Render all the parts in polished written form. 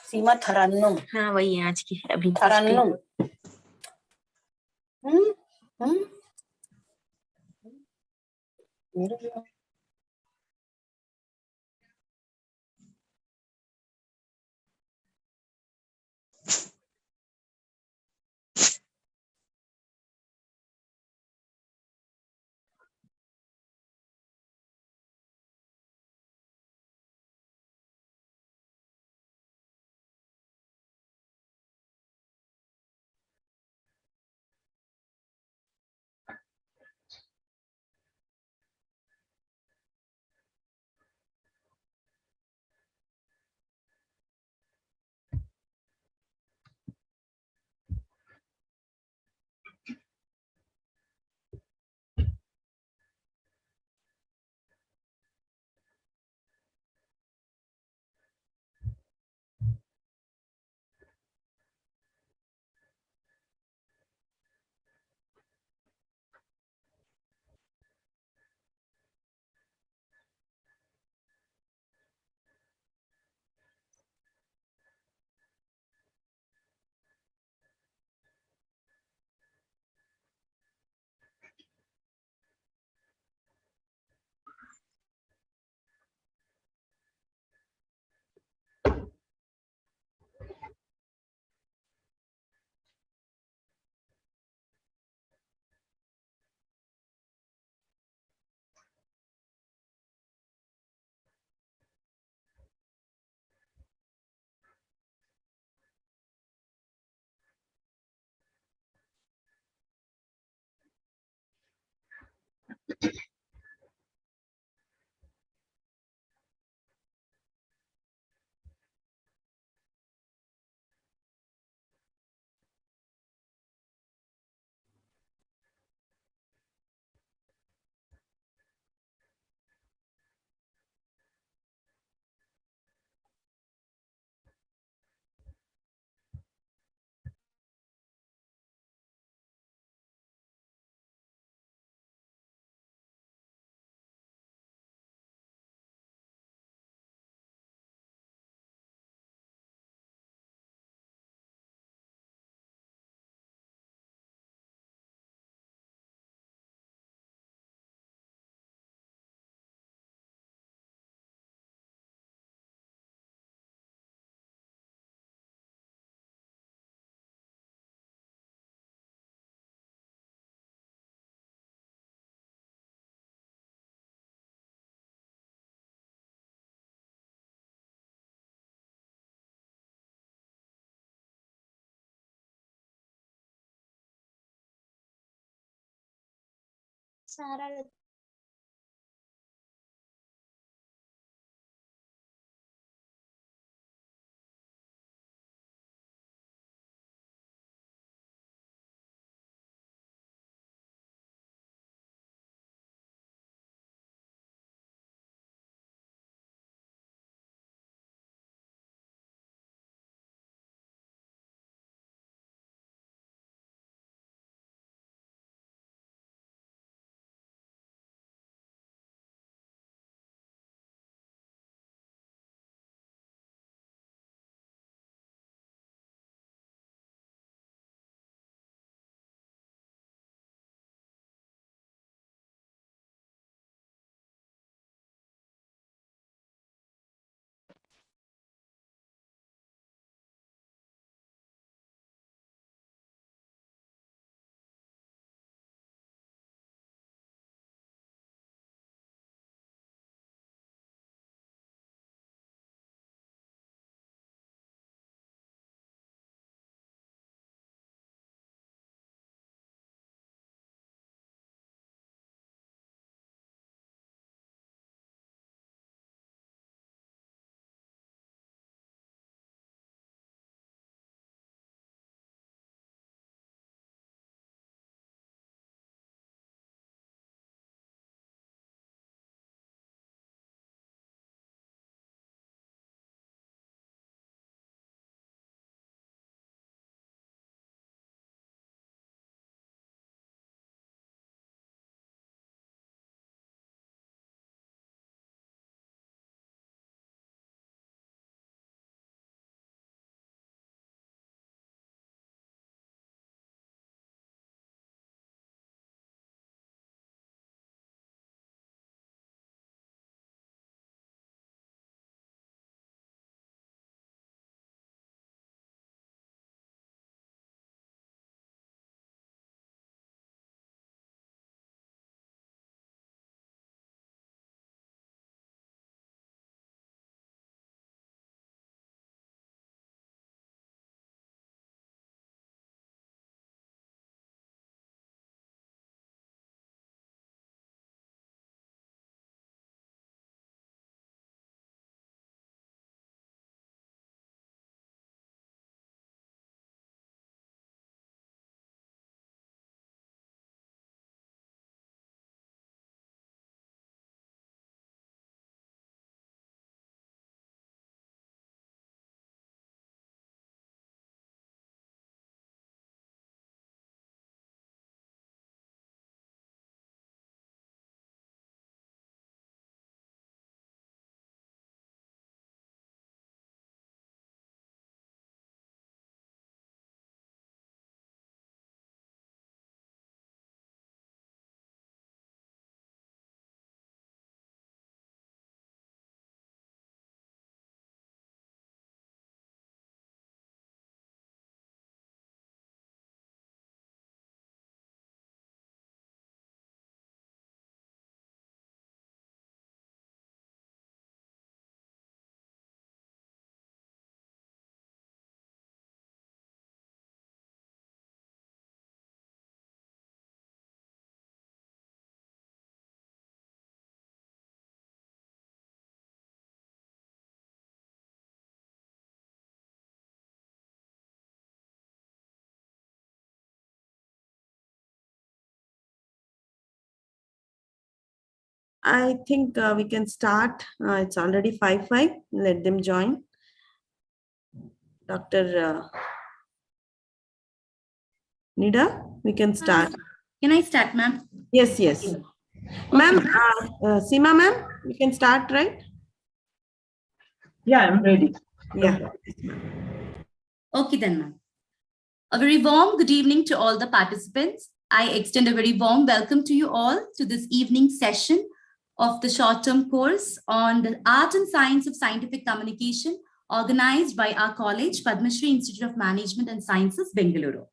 सीमा तरन्नुम। हाँ वही है आज की अभी तरन्नुम। सारा I think we can start. It's already 5:05. Let them join. Dr. Nida, we can start. Can I start, ma'am? Yes, yes. Ma'am, Seema ma'am, we can start, right? Yeah, I'm ready. Yeah. Okay then, ma'am. A very warm good evening to all the participants. I extend a very warm welcome to you all to this evening session of the short-term course on the Art and Science of Scientific Communication organized by our college, Padma Shri Institute of Management and Sciences, Bengaluru.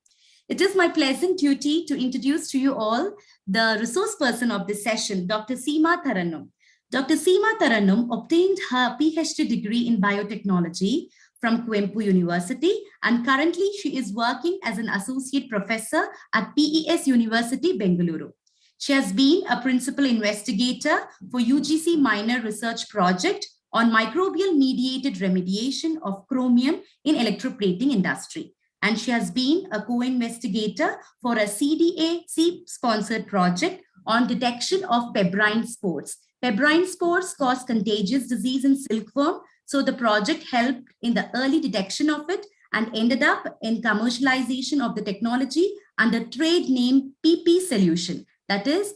It is my pleasant duty to introduce to you all the resource person of this session, Dr. Seema Tharannum. Dr. Seema Tharannum obtained her PhD degree in biotechnology from Kwempu University, and currently she is working as an associate professor at PES University, Bengaluru. She has been a principal investigator for UGC minor research project on microbial mediated remediation of chromium in electroplating industry. And she has been a co-investigator for a CDA-sponsored project on detection of pebrine spores. Pebrine spores cause contagious disease in silkworm. So the project helped in the early detection of it and ended up in commercialization of the technology under trade name PP solution, that is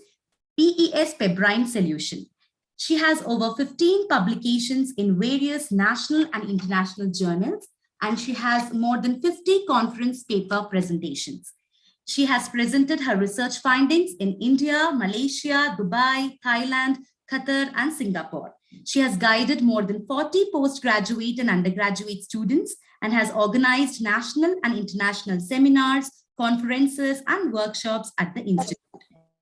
PES Pebrine solution. She has over 15 publications in various national and international journals, and she has more than 50 conference paper presentations. She has presented her research findings in India, Malaysia, Dubai, Thailand, Qatar, and Singapore. She has guided more than 40 postgraduate and undergraduate students and has organized national and international seminars, conferences, and workshops at the institute.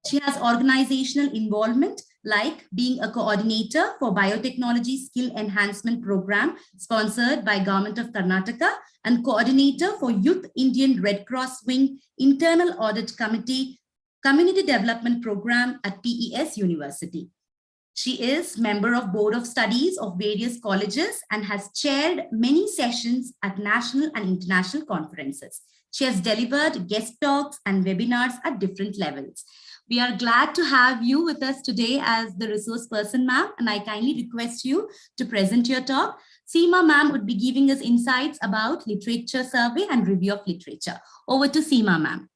She has organizational involvement like being a coordinator for biotechnology skill enhancement program sponsored by Government of Karnataka and coordinator for Youth Indian Red Cross Wing Internal Audit Committee Community Development Program at PES University. She is member of Board of Studies of various colleges and has chaired many sessions at national and international conferences. She has delivered guest talks and webinars at different levels. We are glad to have you with us today as the resource person, ma'am, and I kindly request you to present your talk. Seema ma'am would be giving us insights about literature survey and review of literature. Over to Seema ma'am.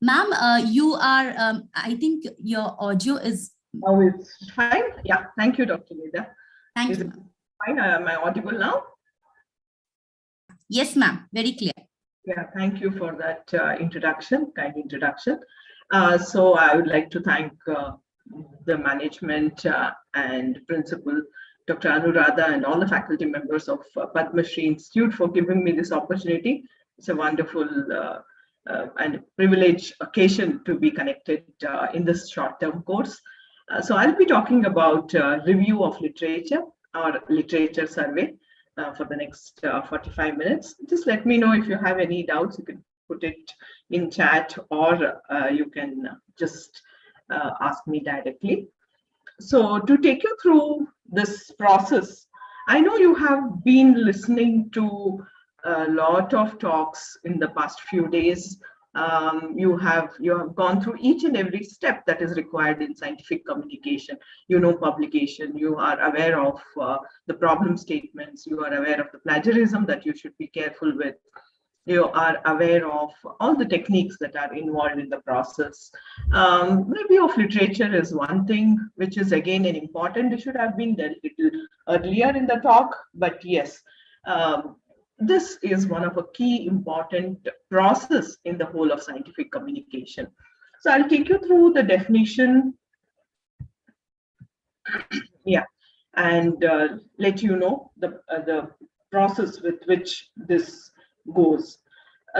Ma'am, you are, I think your audio is... Oh, it's fine. Yeah, thank you, Dr. Nida. Thank you. Fine. Am I audible now? Yes, ma'am. Very clear. Yeah, thank you for that introduction, kind introduction. So I would like to thank the management and principal, Dr. Anuradha, and all the faculty members of Padma Shri Institute for giving me this opportunity. It's a wonderful and privileged occasion to be connected in this short-term course. So I'll be talking about review of literature or literature survey for the next 45 minutes. Just let me know if you have any doubts. You can put it in chat or you can just ask me directly. So to take you through this process, I know you have been listening to a lot of talks in the past few days. You have gone through each and every step that is required in scientific communication. You know publication, you are aware of the problem statements, you are aware of the plagiarism that you should be careful with. You are aware of all the techniques that are involved in the process. Review of literature is one thing, which is again an important. It should have been dealt little earlier in the talk, but yes, this is one of a key important process in the whole of scientific communication. So I'll take you through the definition, yeah, and let you know the process with which this goes.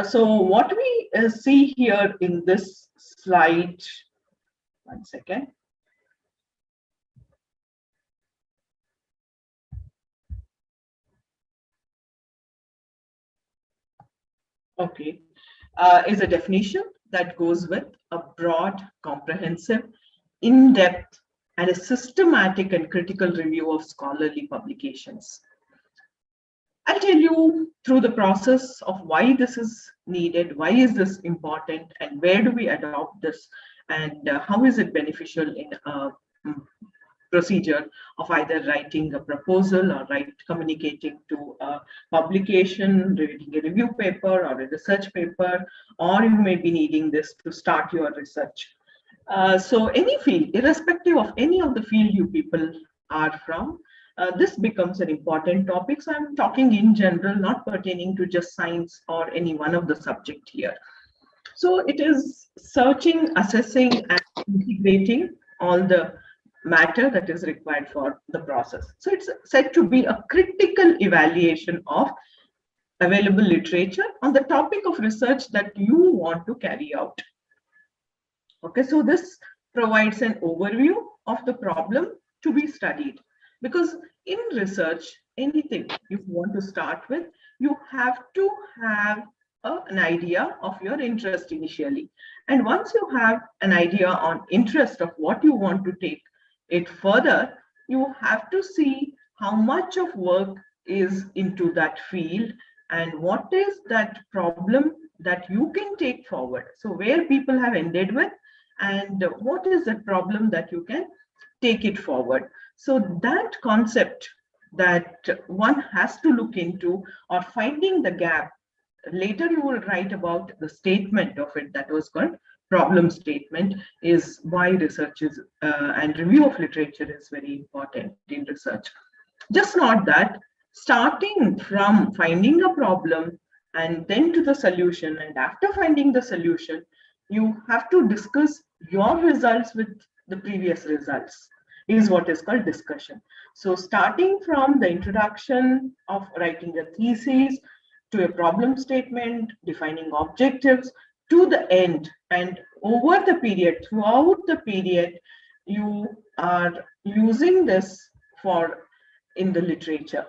So what we see here in this slide, one second. Okay, is a definition that goes with a broad, comprehensive, in-depth, and a systematic and critical review of scholarly publications. I'll tell you through the process of why this is needed, why is this important, and where do we adopt this, and how is it beneficial in a procedure of either writing a proposal or communicating to a publication, reading a review paper or a research paper, or you may be needing this to start your research. So any field, irrespective of any of the field you people are from, this becomes an important topic. So I'm talking in general, not pertaining to just science or any one of the subject here. So it is searching, assessing, and integrating all the matter that is required for the process. So it's said to be a critical evaluation of available literature on the topic of research that you want to carry out. Okay, so this provides an overview of the problem to be studied, because in research, anything you want to start with, you have to have an idea of your interest initially. And once you have an idea on interest of what you want to take it further, you have to see how much of work is into that field and what is that problem that you can take forward. So where people have ended with, and what is the problem that you can take it forward. So that concept that one has to look into, or finding the gap, later you will write about the statement of it that was called problem statement, is why research is and review of literature is very important in research. Just not that, starting from finding a problem and then to the solution, and after finding the solution, you have to discuss your results with the previous results, is what is called discussion. So starting from the introduction of writing a thesis, to a problem statement, defining objectives, to the end, and over the period, throughout the period, you are using this for in the literature.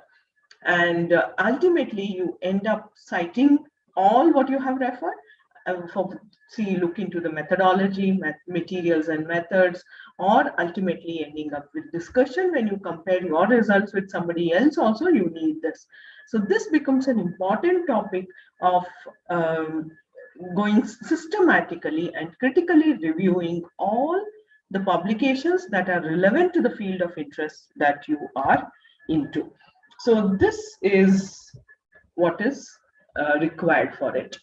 And ultimately, you end up citing all what you have referred. Look into the methodology, materials and methods, or ultimately ending up with discussion. When you compare your results with somebody else also, you need this. So this becomes an important topic of going systematically and critically reviewing all the publications that are relevant to the field of interest that you are into. So this is what is required for it.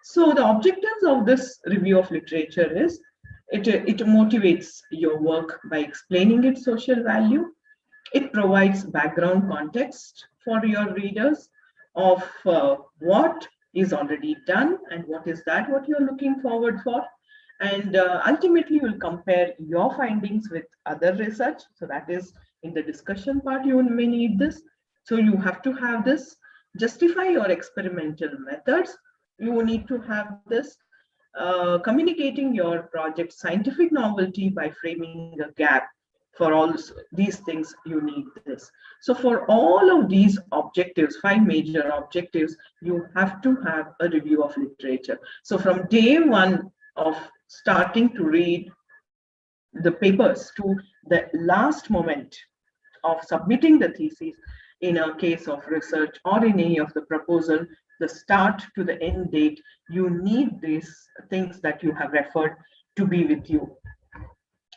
So the objectives of this review of literature is, it motivates your work by explaining its social value. It provides background context for your readers of what is already done and what is that what you're looking forward for. And ultimately, you will compare your findings with other research. So that is in the discussion part, you may need this. So you have to have this. Justify your experimental methods. You need to have this. Communicating your project's scientific novelty by framing a gap. For all these things, you need this. So for all of these objectives, 5 major objectives, you have to have a review of literature. So from day one of starting to read the papers to the last moment of submitting the thesis, in a case of research or in any of the proposal, the start to the end date, you need these things that you have referred to be with you.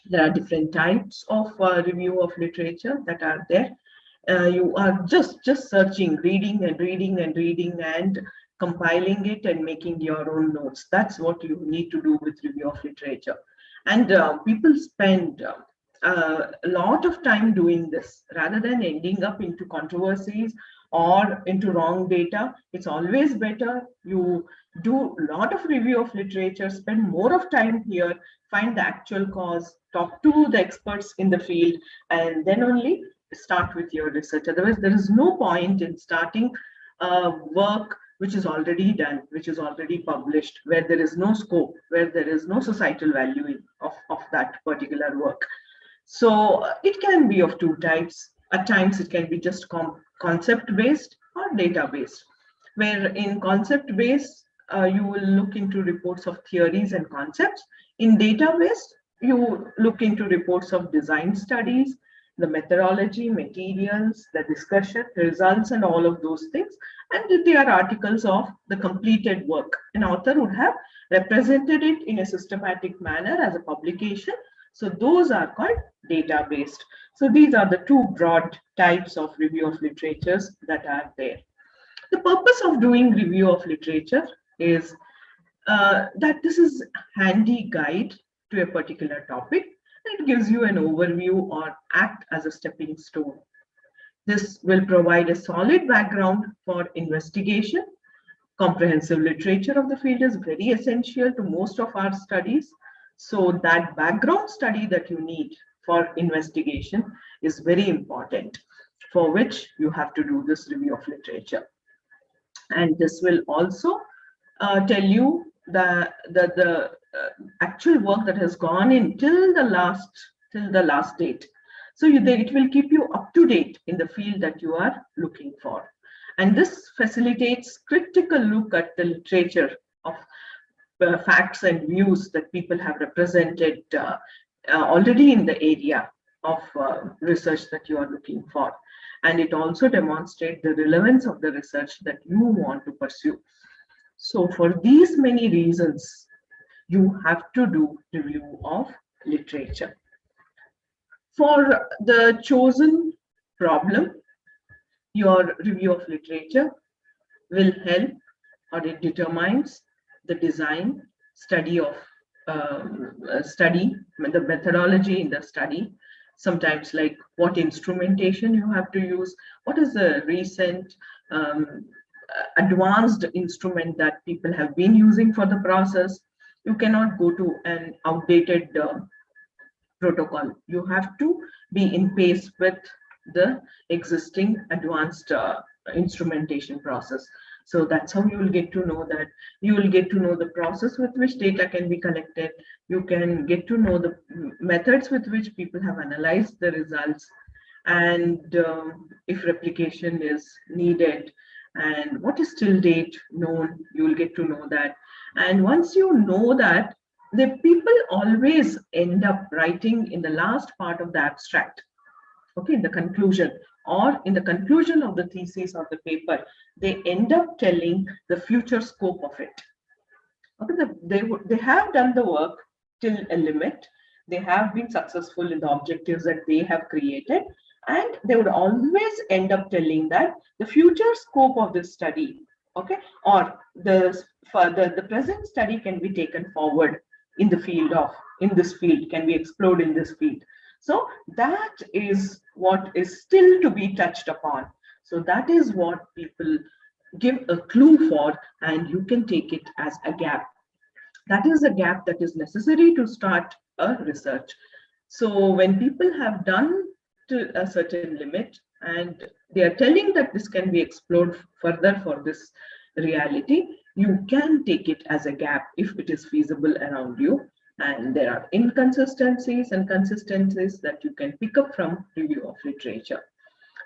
There are different types of review of literature that are there. You are just searching, reading and compiling it and making your own notes. That's what you need to do with review of literature. And people spend a lot of time doing this rather than ending up into controversies or into wrong data. It's always better you do a lot of review of literature, spend more of time here, find the actual cause, talk to the experts in the field, and then only start with your research. Otherwise, there is no point in starting work which is already done, which is already published, where there is no scope, where there is no societal value of that particular work. So it can be of 2 types. At times, it can be just concept-based or data-based, where in concept-based, you will look into reports of theories and concepts. In data-based, you look into reports of design studies, the methodology, materials, the discussion, results, and all of those things. And they are articles of the completed work. An author would have represented it in a systematic manner as a publication. So those are called data-based. So these are the two broad types of review of literatures that are there. The purpose of doing review of literature is that this is a handy guide to a particular topic. It gives you an overview or act as a stepping stone. This will provide a solid background for investigation. Comprehensive literature of the field is very essential to most of our studies. So that background study that you need for investigation is very important, for which you have to do this review of literature. And this will also tell you the actual work that has gone in till the last date. So it will keep you up to date in the field that you are looking for. And this facilitates critical look at the literature of facts and views that people have represented already in the area of research that you are looking for. And it also demonstrates the relevance of the research that you want to pursue. So for these many reasons, you have to do review of literature. For the chosen problem, your review of literature will help, or it determines the design, study of the methodology in the study, sometimes like what instrumentation you have to use, what is the recent advanced instrument that people have been using for the process. You cannot go to an outdated protocol. You have to be in pace with the existing advanced instrumentation process. So that's how you will get to know that. You will get to know the process with which data can be collected. You can get to know the methods with which people have analyzed the results, and if replication is needed, and what is till date known, you will get to know that. And once you know that, the people always end up writing in the last part of the abstract, okay, in the conclusion, or in the conclusion of the thesis or the paper, they end up telling the future scope of it. Okay, they have done the work till a limit. They have been successful in the objectives that they have created, and they would always end up telling that the future scope of this study, okay, or the present study can be taken forward in the field of, in this field, can be explored in this field. So that is what is still to be touched upon. So that is what people give a clue for, and you can take it as a gap. That is a gap that is necessary to start a research. So when people have done to a certain limit and they are telling that this can be explored further for this reality, you can take it as a gap if it is feasible around you. And there are inconsistencies and consistencies that you can pick up from review of literature.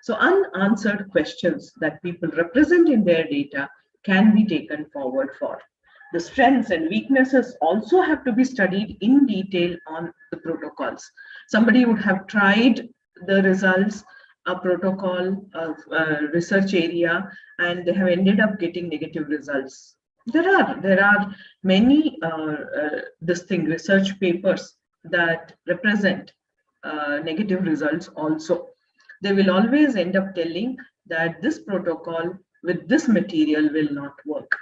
So unanswered questions that people represent in their data can be taken forward for. The strengths and weaknesses also have to be studied in detail on the protocols. Somebody would have tried the results, a protocol, a research area, and they have ended up getting negative results. There are many research papers that represent negative results also. They will always end up telling that this protocol with this material will not work.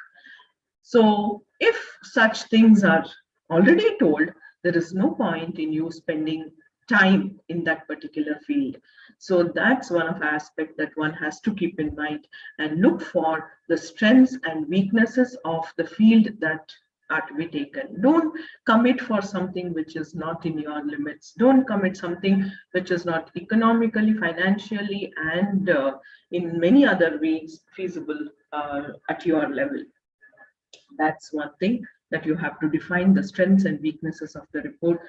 So if such things are already told, there is no point in you spending time in that particular field. So that's one of the aspects that one has to keep in mind and look for the strengths and weaknesses of the field that are to be taken. Don't commit for something which is not in your limits. Don't commit something which is not economically, financially, and in many other ways feasible at your level. That's one thing that you have to define, the strengths and weaknesses of the report,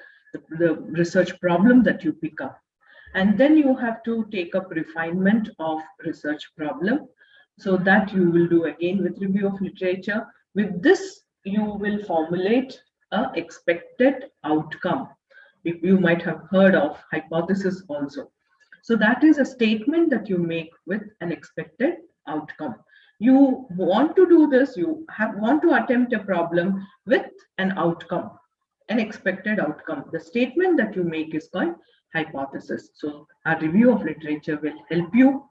the research problem that you pick up. And then you have to take up refinement of research problem. So that you will do again with review of literature. With this, you will formulate an expected outcome. You might have heard of hypothesis also. So that is a statement that you make with an expected outcome. You want to do this, you want to attempt a problem with an outcome, an expected outcome. The statement that you make is called hypothesis. So a review of literature will help you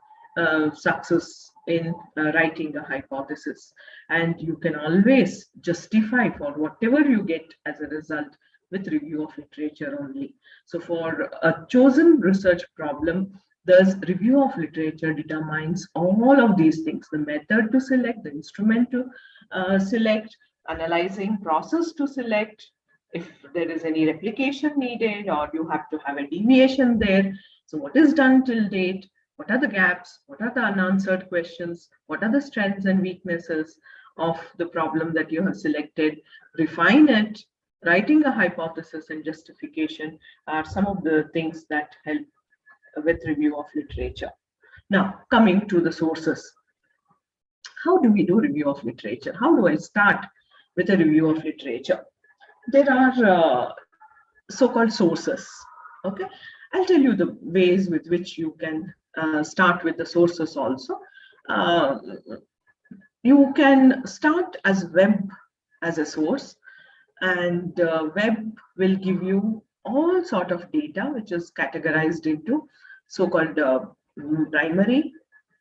success in writing a hypothesis, and you can always justify for whatever you get as a result with review of literature only. So for a chosen research problem, thus review of literature determines all of these things: the method to select, the instrument to select, analyzing process to select, if there is any replication needed or you have to have a deviation there. So what is done till date? What are the gaps? What are the unanswered questions? What are the strengths and weaknesses of the problem that you have selected? Refine it. Writing a hypothesis and justification are some of the things that help with review of literature. Now, coming to the sources. How do we do review of literature? How do I start with a review of literature? There are so-called sources. Okay, I'll tell you the ways with which you can start with the sources also. You can start as web as a source, and web will give you all sort of data which is categorized into so-called primary,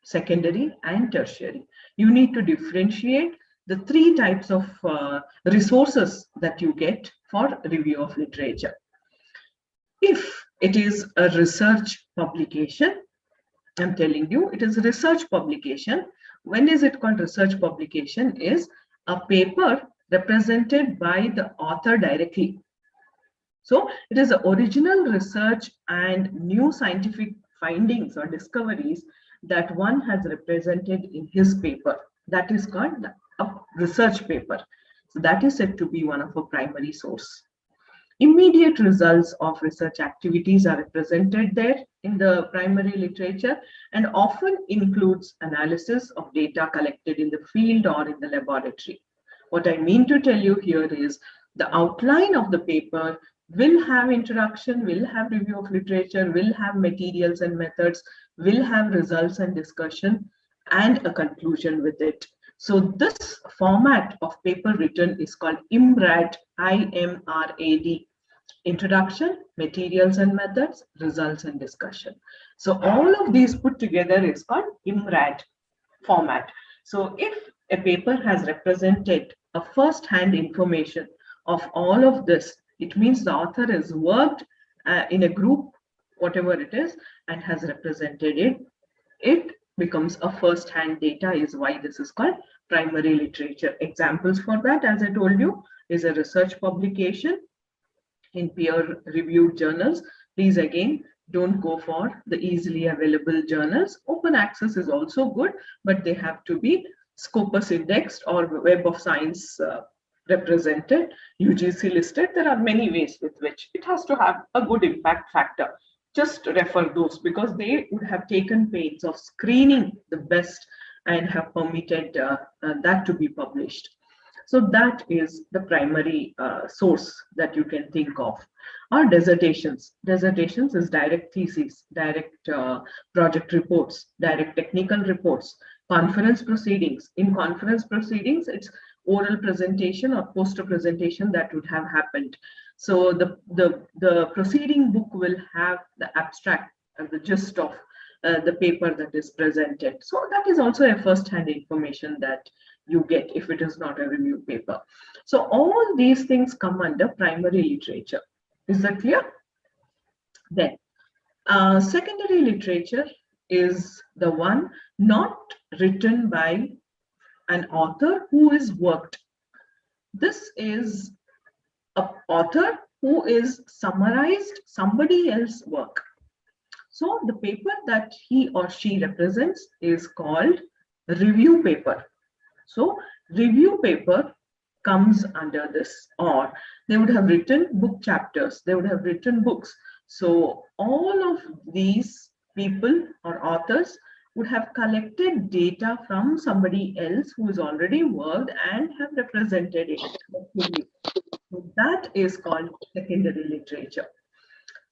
secondary, and tertiary. You need to differentiate the three types of resources that you get for review of literature. If it is a research publication, I'm telling you, it is a research publication. When is it called research publication? Is a paper represented by the author directly. So it is the original research and new scientific findings or discoveries that one has represented in his paper. That is called a research paper. So that is said to be one of a primary source. Immediate results of research activities are represented there in the primary literature and often includes analysis of data collected in the field or in the laboratory. What I mean to tell you here is the outline of the paper will have introduction, will have review of literature, will have materials and methods, will have results and discussion, and a conclusion with it. So this format of paper written is called IMRAD, I-M-R-A-D. Introduction, materials and methods, results and discussion. So all of these put together is called IMRAD format. So if a paper has represented a first-hand information of all of this, it means the author has worked in a group, whatever it is, and has represented it. It becomes a first-hand data, is why this is called primary literature. Examples for that, as I told you, is a research publication in peer-reviewed journals. Please again, don't go for the easily available journals. Open access is also good, but they have to be Scopus indexed or Web of Science represented, UGC listed. There are many ways with which it has to have a good impact factor. Just refer those because they would have taken pains of screening the best and have permitted that to be published. So that is the primary source that you can think of. Or dissertations. Dissertations is direct theses, direct project reports, direct technical reports, conference proceedings. In conference proceedings, it's oral presentation or poster presentation that would have happened. So the proceeding book will have the abstract and the gist of the paper that is presented. So that is also a first-hand information that you get if it is not a review paper. So all these things come under primary literature. Is that clear? Then secondary literature is the one not written by an author who is worked. This is an author who is summarized somebody else's work. So the paper that he or she represents is called review paper. So review paper comes under this, or they would have written book chapters, they would have written books. So all of these people or authors would have collected data from somebody else who is already worked and have represented it. So that is called secondary literature.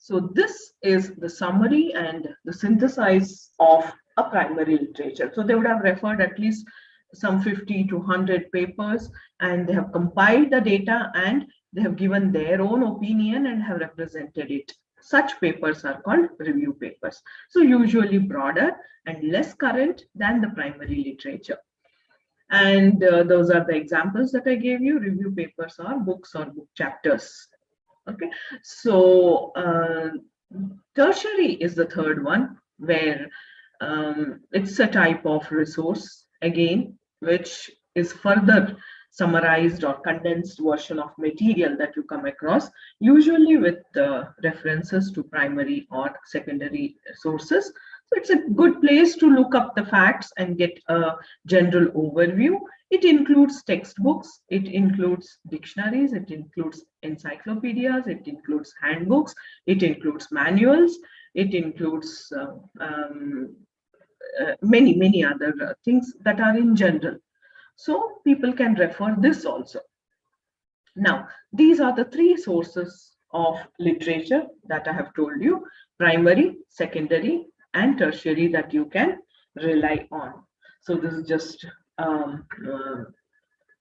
So this is the summary and the synthesis of a primary literature. So they would have referred at least some 50 to 100 papers, and they have compiled the data and they have given their own opinion and have represented it. Such papers are called review papers. So usually broader and less current than the primary literature. And those are the examples that I gave you. Review papers are books or book chapters. Okay, so tertiary is the third one, where it's a type of resource, again, which is further summarized or condensed version of material that you come across, usually with references to primary or secondary sources. So it's a good place to look up the facts and get a general overview. It includes textbooks, it includes dictionaries, it includes encyclopedias, it includes handbooks, it includes manuals, it includes many other things that are in general. So people can refer this also. Now, these are the three sources of literature that I have told you: primary, secondary, and tertiary, that you can rely on. So this is just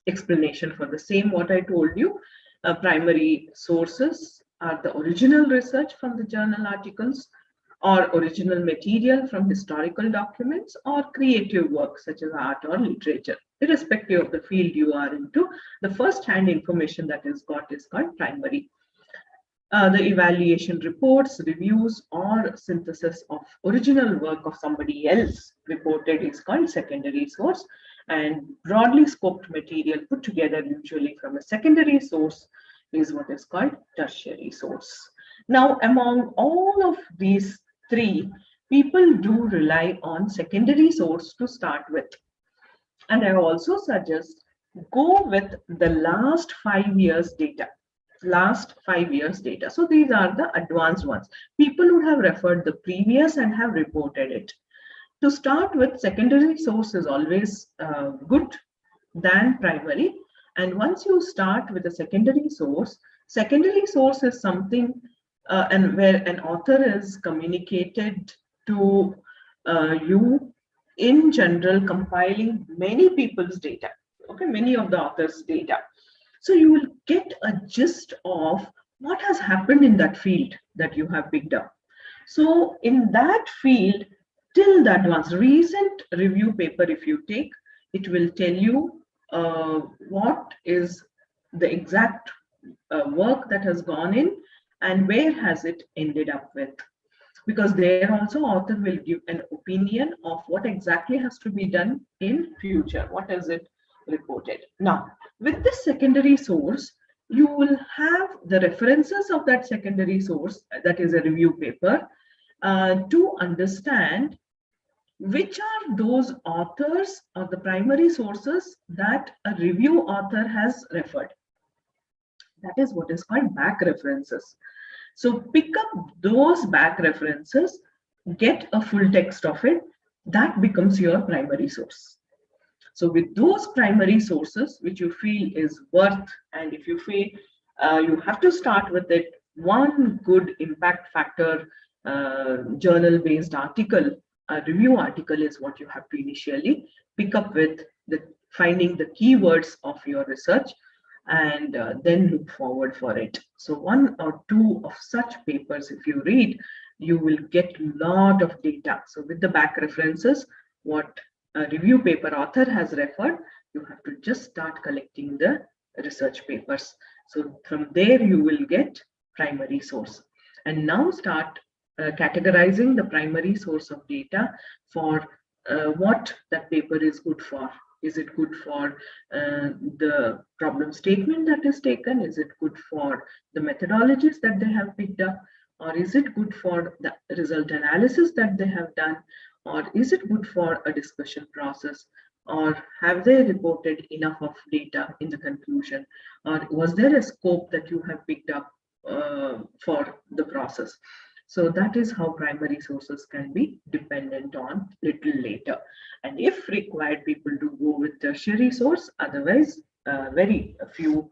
explanation for the same what I told you. Primary sources are the original research from the journal articles, or original material from historical documents, or creative work such as art or literature. Irrespective of the field you are into, the first-hand information that is got is called primary. The evaluation reports, reviews, or synthesis of original work of somebody else reported is called secondary source. And broadly scoped material put together usually from a secondary source is what is called tertiary source. Now, among all of these three, people do rely on secondary source to start with. And I also suggest go with the last 5 years data. Last 5 years data. So these are the advanced ones. People would have referred the previous and have reported it. To start with, secondary source is always good than primary. And once you start with a secondary source is something and where an author is communicated to you in general, compiling many people's data, okay, many of the authors' data. So you will get a gist of what has happened in that field that you have picked up. So in that field, till the advanced recent review paper, if you take, it will tell you what is the exact work that has gone in and where has it ended up with. Because there also author will give an opinion of what exactly has to be done in future. What is it reported? Now, with this secondary source, you will have the references of that secondary source, that is a review paper, to understand which are those authors or the primary sources that a review author has referred. That is what is called back references. So pick up those back references, get a full text of it, that becomes your primary source. So with those primary sources, which you feel is worth, and if you feel you have to start with it, one good impact factor journal-based article, a review article, is what you have to initially pick up with, finding the keywords of your research, and then look forward for it. So one or two of such papers, if you read, you will get a lot of data. So with the back references, what a review paper author has referred, you have to just start collecting the research papers. So from there you will get primary source, and now start categorizing the primary source of data for what that paper is good for. Is it good for the problem statement that is taken? Is it good for the methodologies that they have picked up? Or is it good for the result analysis that they have done? Or is it good for a discussion process? Or have they reported enough of data in the conclusion? Or was there a scope that you have picked up for the process? So that is how primary sources can be dependent on little later. And if required, people do go with tertiary source. Otherwise, very few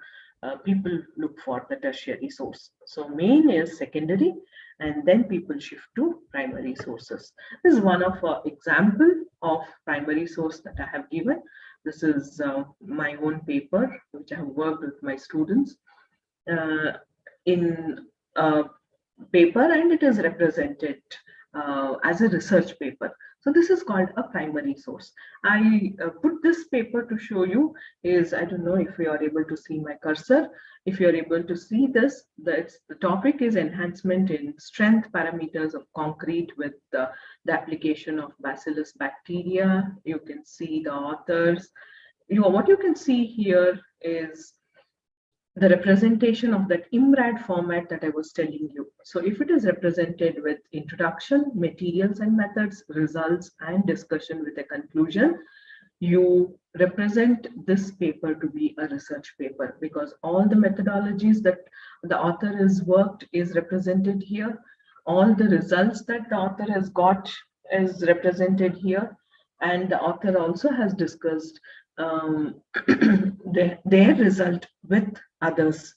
people look for the tertiary source. So main is secondary, and then people shift to primary sources. This is one of example of primary source that I have given. This is my own paper, which I have worked with my students in paper, and it is represented as a research paper. So this is called a primary source. I put this paper to show you is, I don't know if you are able to see my cursor. If you are able to see this, the topic is enhancement in strength parameters of concrete with the application of bacillus bacteria. You can see the authors. What you can see here is the representation of that IMRAD format that I was telling you. So if it is represented with introduction, materials and methods, results, and discussion with a conclusion, you represent this paper to be a research paper, because all the methodologies that the author has worked is represented here. All the results that the author has got is represented here. And the author also has discussed their result with others,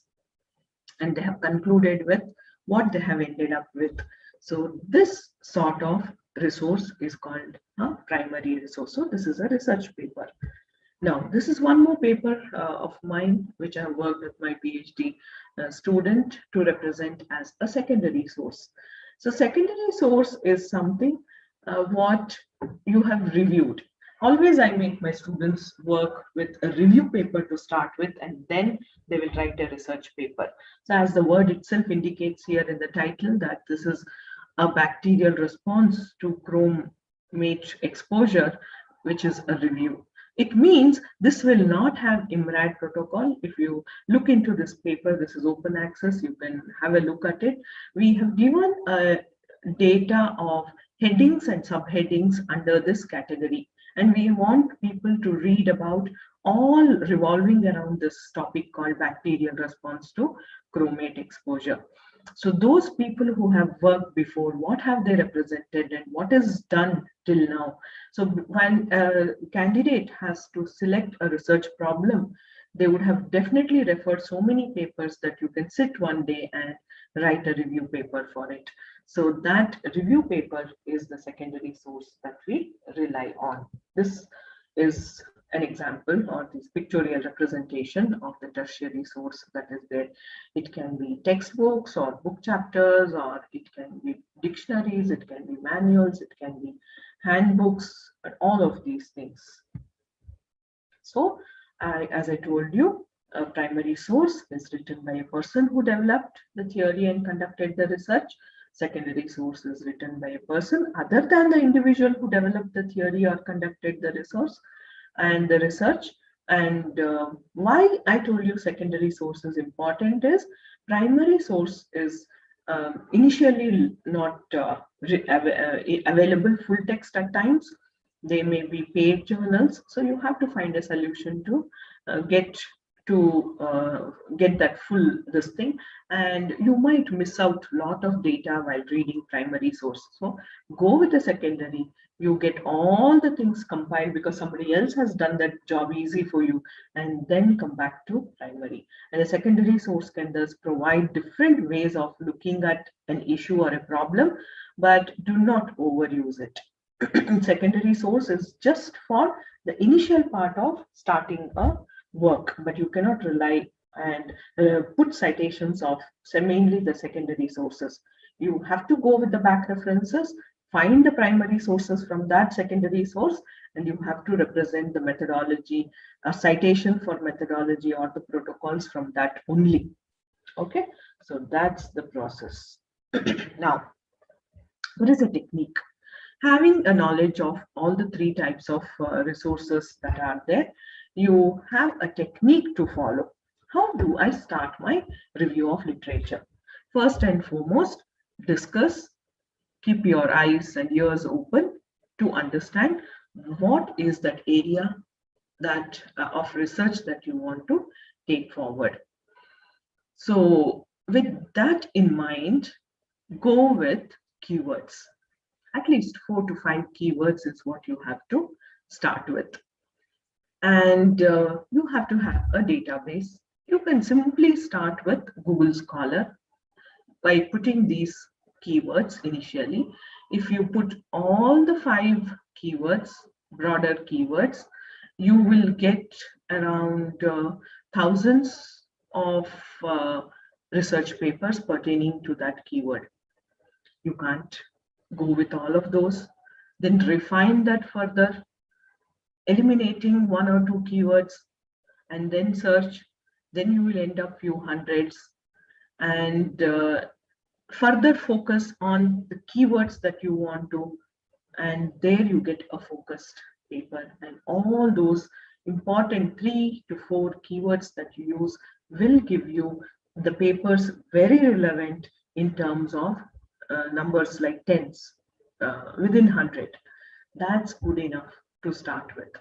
and they have concluded with what they have ended up with. So this sort of resource is called a primary resource. So this is a research paper. Now, this is one more paper of mine, which I have worked with my PhD student to represent as a secondary source. So secondary source is something what you have reviewed. Always I make my students work with a review paper to start with, and then they will write a research paper. So as the word itself indicates here in the title, that this is a bacterial response to chromate exposure, which is a review. It means this will not have IMRAD protocol. If you look into this paper, this is open access, you can have a look at it. We have given data of headings and subheadings under this category. And we want people to read about all revolving around this topic called bacterial response to chromate exposure. So those people who have worked before, what have they represented and what is done till now? So when a candidate has to select a research problem, they would have definitely referred so many papers that you can sit one day and write a review paper for it. So that review paper is the secondary source that we rely on. This is an example or this pictorial representation of the tertiary source that is there. It can be textbooks or book chapters, or it can be dictionaries, it can be manuals, it can be handbooks, and all of these things. So as I told you, a primary source is written by a person who developed the theory and conducted the research. Secondary source is written by a person other than the individual who developed the theory or conducted the resource and the research. And why I told you secondary source is important is primary source is initially not available full text at times. They may be paid journals, so you have to find a solution to get that full this thing, and you might miss out a lot of data while reading primary source. So go with the secondary, you get all the things compiled because somebody else has done that job easy for you, and then come back to primary. And the secondary source can thus provide different ways of looking at an issue or a problem, but do not overuse it. Secondary source is just for the initial part of starting a work, but you cannot rely and put citations of mainly the secondary sources. You have to go with the back references, find the primary sources from that secondary source, and you have to represent the methodology, a citation for methodology or the protocols from that only. Okay, so that's the process. Now, what is a technique? Having a knowledge of all the three types of resources that are there, you have a technique to follow. How do I start my review of literature? First and foremost, discuss, keep your eyes and ears open to understand what is that area that of research that you want to take forward. So with that in mind, go with keywords. At least 4 to 5 keywords is what you have to start with. And you have to have a database You can simply start with Google Scholar by putting these keywords initially. If you put all the 5 keywords, broader keywords, you will get around thousands of research papers pertaining to that keyword. You can't go with all of those. Then refine that further, eliminating 1 or 2 keywords, and then search. Then you will end up few hundreds, and further focus on the keywords that you want to, and there you get a focused paper. And all those important 3 to 4 keywords that you use will give you the papers very relevant in terms of numbers like tens within 100. That's good enough to start with.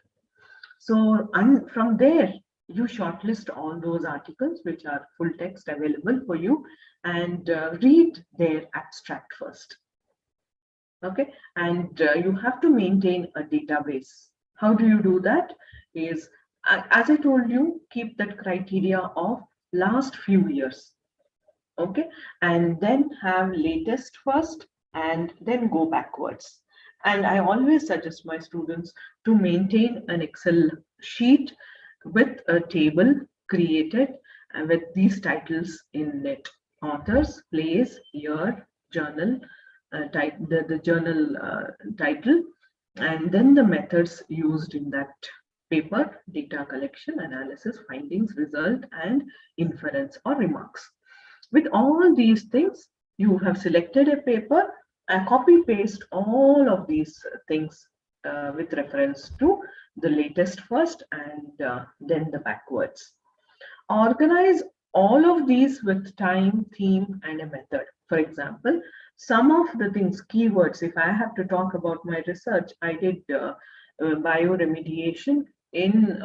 So from there, you shortlist all those articles which are full text available for you, and read their abstract first. Okay, and you have to maintain a database. How do you do that? Is, as I told you, keep that criteria of last few years. Okay, and then have latest first, and then go backwards. And I always suggest my students to maintain an Excel sheet with a table created with these titles in it: authors, place, year, journal, the journal title, and then the methods used in that paper: data collection, analysis, findings, result, and inference or remarks. With all these things, you have selected a paper and copy paste all of these things with reference to the latest first, and then the backwards. Organize all of these with time, theme, and a method. For example, some of the things, keywords, if I have to talk about my research, I did bioremediation in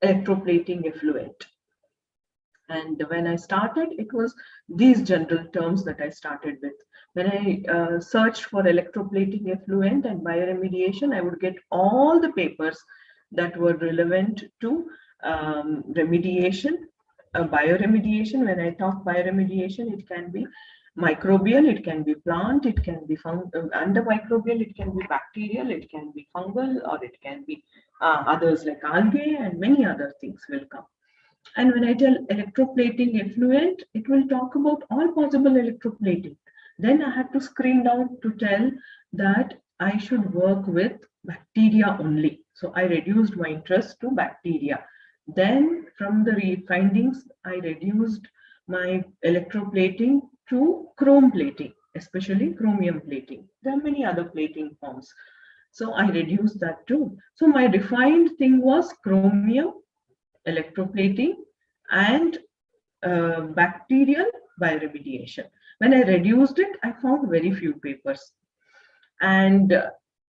electroplating effluent. And when I started, it was these general terms that I started with. When I searched for electroplating effluent and bioremediation, I would get all the papers that were relevant to remediation, bioremediation. When I talk bioremediation, it can be microbial, it can be plant, it can be under microbial, it can be bacterial, it can be fungal, or it can be others like algae, and many other things will come. And when I tell electroplating effluent, it will talk about all possible electroplating. Then I had to screen down to tell that I should work with bacteria only. So I reduced my interest to bacteria. Then from the findings, I reduced my electroplating to chrome plating, especially chromium plating. There are many other plating forms. So I reduced that too. So my defined thing was chromium, electroplating, and bacterial bioremediation. When I reduced it, I found very few papers. And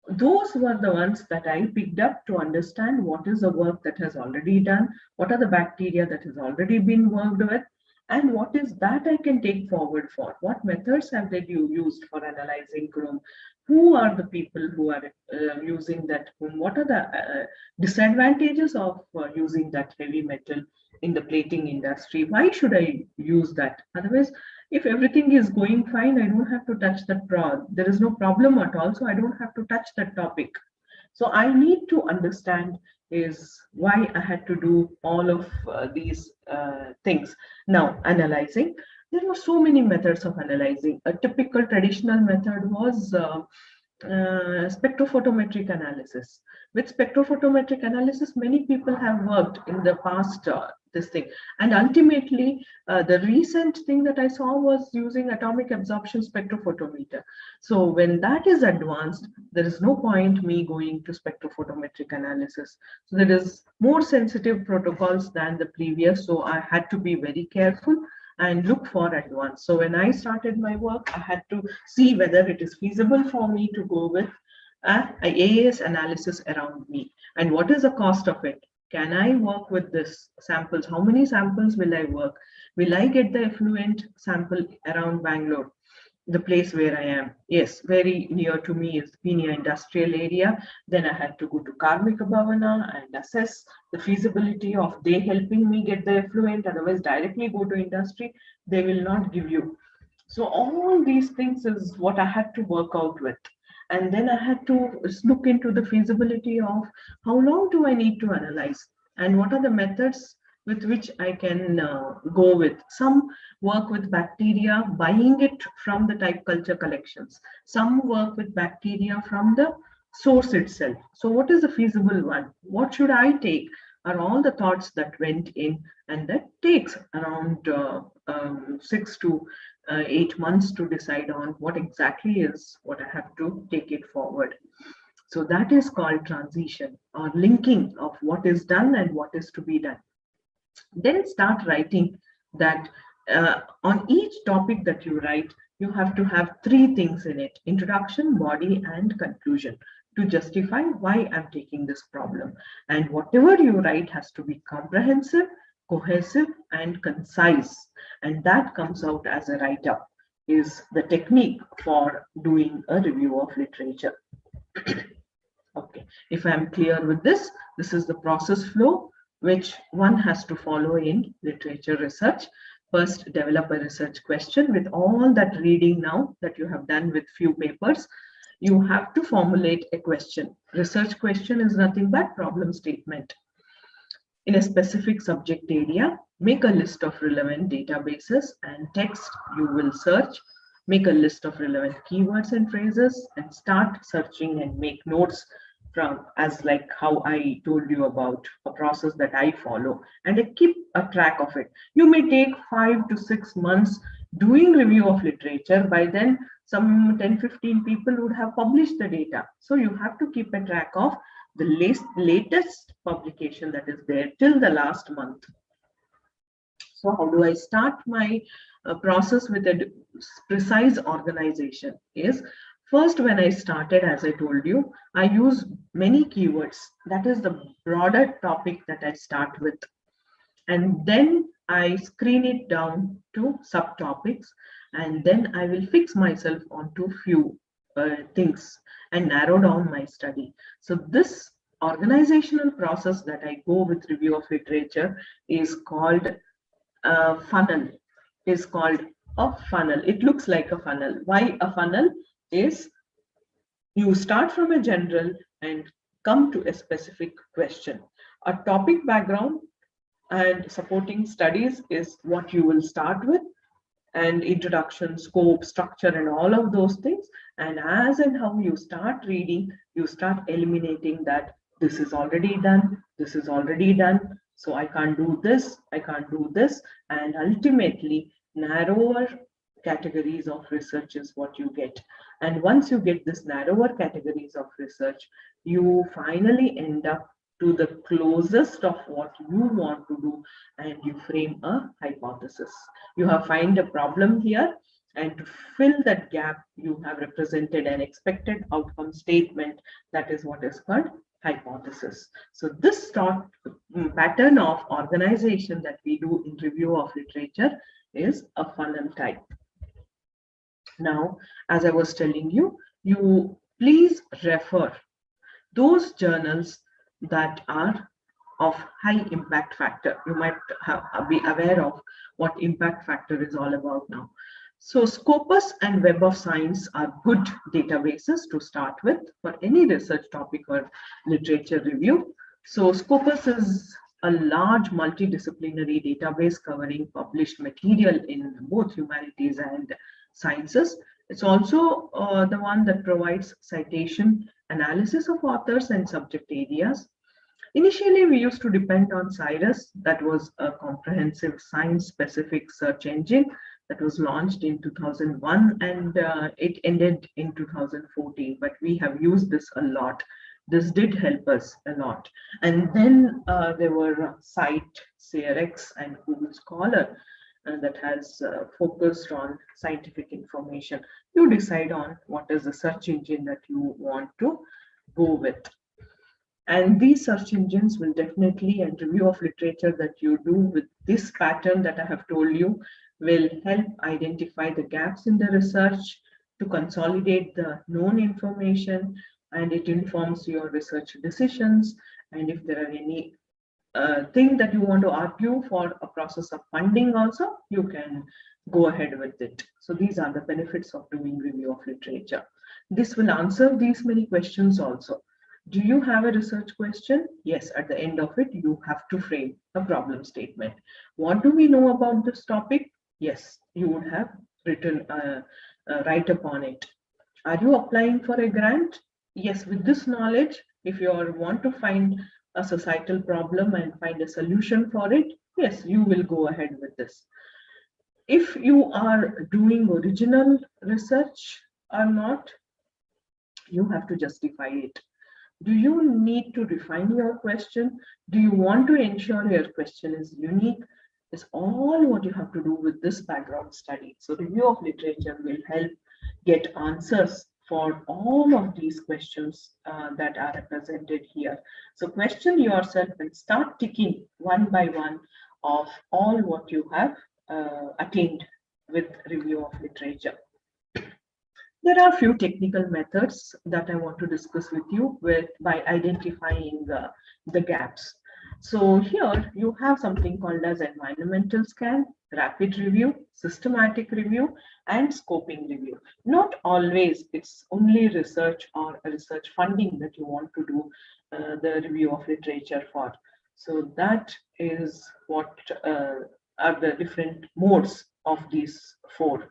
those were the ones that I picked up to understand what is the work that has already done, what are the bacteria that has already been worked with, and what is that I can take forward for. What methods have they used for analyzing chrome? Who are the people who are using that chrome? What are the disadvantages of using that heavy metal in the plating industry? Why should I use that? Otherwise, if everything is going fine, I don't have to touch that there is no problem at all, so I don't have to touch that topic. So I need to understand is why I had to do all of these things. Now, analyzing. There were so many methods of analyzing. A typical traditional method was spectrophotometric analysis. With spectrophotometric analysis, many people have worked in the past this thing. And ultimately, the recent thing that I saw was using atomic absorption spectrophotometer. So when that is advanced, there is no point me going to spectrophotometric analysis. So there is more sensitive protocols than the previous. So I had to be very careful and look for advanced. So when I started my work, I had to see whether it is feasible for me to go with a AAS analysis around me, and what is the cost of it. Can I work with this samples? How many samples will I work? Will I get the effluent sample around Bangalore? the place where I am. Yes, very near to me is Penia industrial area. Then I had to go to Karmika Bhavana and assess the feasibility of they helping me get the effluent. Otherwise, directly go to industry, they will not give you. So all these things is what I had to work out with. And then I had to look into the feasibility of how long do I need to analyze and what are the methods with which I can go with. Some work with bacteria, buying it from the type culture collections. Some work with bacteria from the source itself. So what is the feasible one? What should I take? Are all the thoughts that went in, and that takes around 6 to 8 months to decide on what exactly is what I have to take it forward. So that is called transition or linking of what is done and what is to be done. Then start writing that on each topic that you write, you have to have 3 things in it: introduction, body, and conclusion, to justify why I'm taking this problem. And whatever you write has to be comprehensive, cohesive, and concise. And that comes out as a write-up, is the technique for doing a review of literature. Okay, if I'm clear with this, this is the process flow which one has to follow in literature research. First, develop a research question with all that reading now that you have done with few papers. You have to formulate a question. Research question is nothing but problem statement. In a specific subject area, make a list of relevant databases and text you will search. Make a list of relevant keywords and phrases and start searching and make notes from, as like how I told you about a process that I follow, and I keep a track of it. You may take 5 to 6 months doing review of literature. By then, some 10-15 people would have published the data. So you have to keep a track of the latest publication that is there till the last month. So how do I start my process with a precise organization? Is first, when I started, as I told you, I use many keywords. That is the broader topic that I start with. And then I screen it down to subtopics, and then I will fix myself onto few things and narrow down my study. So this organizational process that I go with review of literature is called funnel. Is called a funnel. It looks like a funnel. Why a funnel? Is you start from a general and come to a specific question. A topic background and supporting studies is what you will start with, and introduction, scope, structure, and all of those things. And as and how you start reading, you start eliminating that this is already done, this is already done, so I can't do this, I can't do this, and ultimately narrower categories of research is what you get. And once you get this narrower categories of research, you finally end up to the closest of what you want to do, and you frame a hypothesis. You have find a problem here, and to fill that gap, you have represented an expected outcome statement. That is what is called hypothesis. So this pattern of organization that we do in review of literature is a funnel type. Now, as I was telling you, you please refer those journals that are of high impact factor. You might be aware of what impact factor is all about now. So Scopus and Web of Science are good databases to start with for any research topic or literature review. So Scopus is a large multidisciplinary database covering published material in both humanities and sciences. It's also the one that provides citation analysis of authors and subject areas. Initially, we used to depend on Cyrus. That was a comprehensive science-specific search engine that was launched in 2001, and it ended in 2014. But we have used this a lot. This did help us a lot. And then there were Cite, CRX, and Google Scholar that has focused on scientific information. You decide on what is the search engine that you want to go with. And these search engines will definitely, and review of literature that you do with this pattern that I have told you, will help identify the gaps in the research, to consolidate the known information, and it informs your research decisions. And if there are any thing that you want to argue for a process of funding also, you can go ahead with it. So these are the benefits of doing review of literature. This will answer these many questions also. Do you have a research question? Yes, at the end of it, you have to frame a problem statement. What do we know about this topic? Yes, you would have written write upon it. Are you applying for a grant? Yes, with this knowledge, if you want to find a societal problem and find a solution for it, yes, you will go ahead with this. If you are doing original research or not, you have to justify it. Do you need to refine your question? Do you want to ensure your question is unique? Is all what you have to do with this background study. So review of literature will help get answers for all of these questions that are represented here. So question yourself and start ticking one by one of all what you have attained with review of literature. There are a few technical methods that I want to discuss with you by identifying the gaps. So here you have something called as environmental scan, rapid review, systematic review, and scoping review. Not always it's only research or research funding that you want to do the review of literature for. So that is what are the different modes of these four.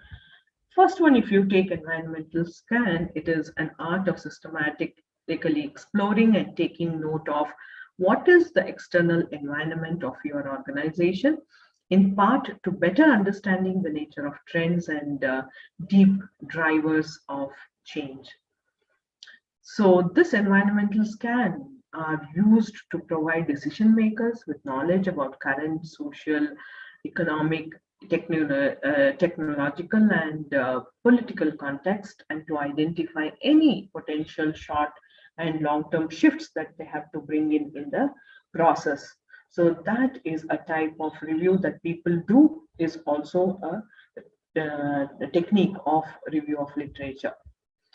First one, if you take environmental scan, it is an art of systematically exploring and taking note of what is the external environment of your organization, in part to better understanding the nature of trends and deep drivers of change. So this environmental scan are used to provide decision makers with knowledge about current social, economic, technological and political context, and to identify any potential short and long-term shifts that they have to bring in the process. So that is a type of review that people do, is also a technique of review of literature.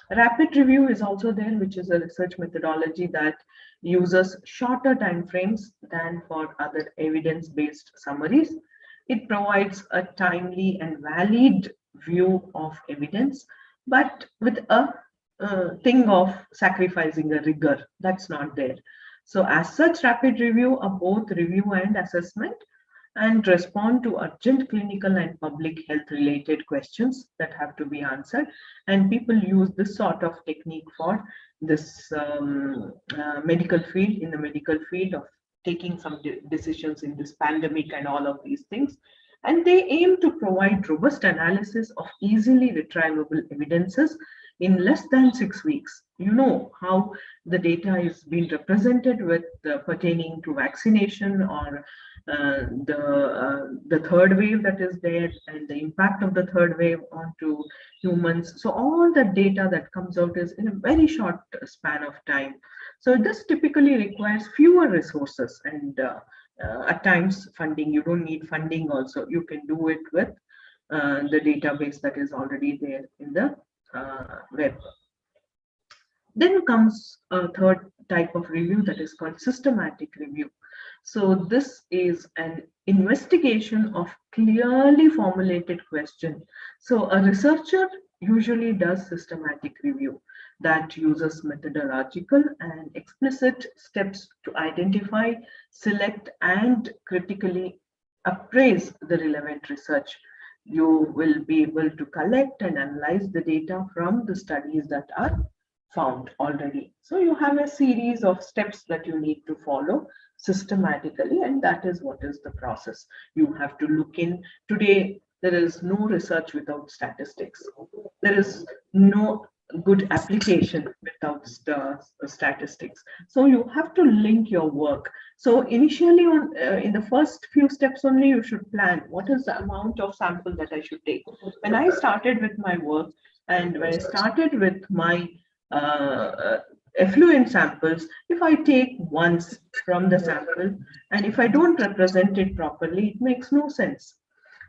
Rapid review is also there, which is a research methodology that uses shorter time frames than for other evidence-based summaries. It provides a timely and valid view of evidence, but with a thing of sacrificing a rigor that's not there. So as such, rapid review are both review and assessment, and respond to urgent clinical and public health related questions that have to be answered. And people use this sort of technique for this medical field, in the medical field of taking some decisions in this pandemic and all of these things. And they aim to provide robust analysis of easily retrievable evidences in less than 6 weeks. You know how the data is being represented with pertaining to vaccination or the third wave that is there, and the impact of the third wave onto humans. So all the data that comes out is in a very short span of time. So this typically requires fewer resources and at times funding. You don't need funding also. You can do it with the database that is already there in the web. Then comes a third type of review that is called systematic review. So this is an investigation of clearly formulated question. So a researcher usually does systematic review that uses methodological and explicit steps to identify, select, and critically appraise the relevant research. You will be able to collect and analyze the data from the studies that are found already. So you have a series of steps that you need to follow systematically, and that is what is the process. You have to look in. Today, there is no research without statistics. There is no good application without statistics. So you have to link your work. So initially in the first few steps only, you should plan what is the amount of sample that I should take. When I started with my work, and when I started with my effluent samples, if I take once from the sample and if I don't represent it properly, it makes no sense.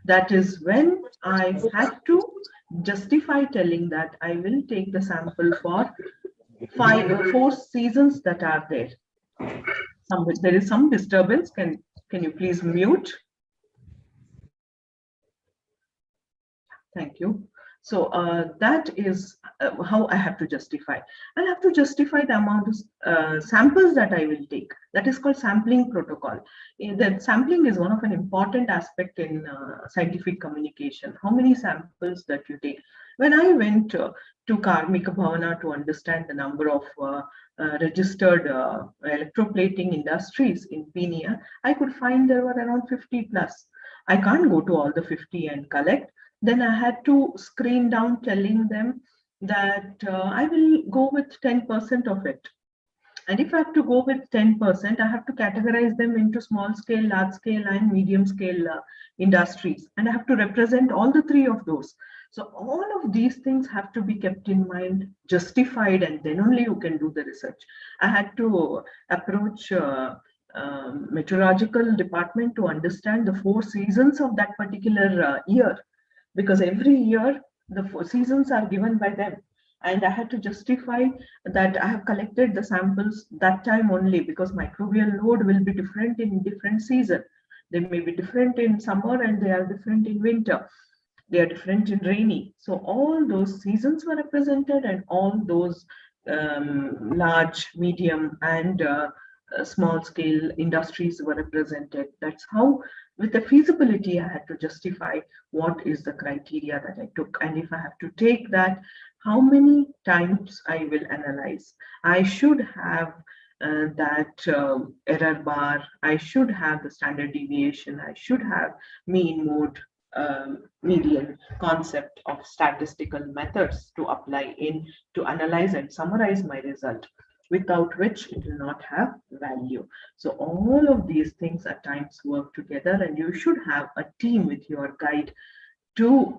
That is when I had to justify telling that I will take the sample for 4 seasons that are there. There is some disturbance. Can you please mute? Thank you. So that is how I have to justify. I'll have to justify the amount of samples that I will take. That is called sampling protocol. That sampling is one of an important aspect in scientific communication. How many samples that you take. When I went to Karmika Bhavana to understand the number of registered electroplating industries in Peenia, I could find there were around 50 plus. I can't go to all the 50 and collect. Then I had to screen down telling them that I will go with 10% of it. And if I have to go with 10%, I have to categorize them into small scale, large scale, and medium scale industries. And I have to represent all the 3 of those. So all of these things have to be kept in mind, justified, and then only you can do the research. I had to approach meteorological department to understand the 4 seasons of that particular year, because every year the 4 seasons are given by them. And I had to justify that I have collected the samples that time only, because microbial load will be different in different season. They may be different in summer and they are different in winter. They are different in rainy. So all those seasons were represented, and all those large, medium, and small scale industries were represented. That's how, with the feasibility, I had to justify what is the criteria that I took. And if I have to take that, how many times I will analyze. I should have that error bar. I should have the standard deviation. I should have mean, mode, median concept of statistical methods to apply in to analyze and summarize my result, without which it will not have value. So all of these things at times work together, and you should have a team with your guide to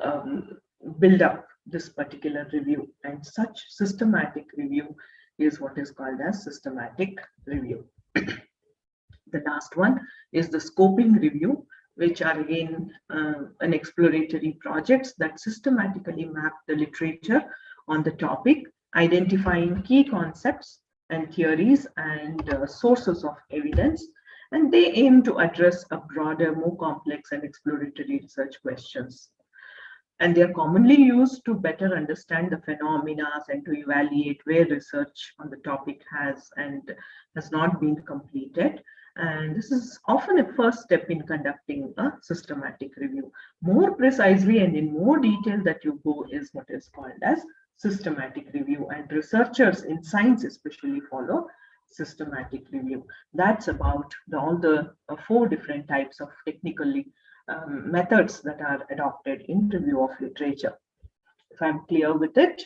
build up this particular review. And such systematic review is what is called as systematic review. The last one is the scoping review, which are again an exploratory projects that systematically map the literature on the topic, identifying key concepts and theories and sources of evidence, and they aim to address a broader, more complex and exploratory research questions. And they are commonly used to better understand the phenomena and to evaluate where research on the topic has and has not been completed. And this is often a first step in conducting a systematic review. More precisely and in more detail that you go is what is called as systematic review, and researchers in science especially follow systematic review. That's about all the 4 different types of technically methods that are adopted in review of literature. If I'm clear with it,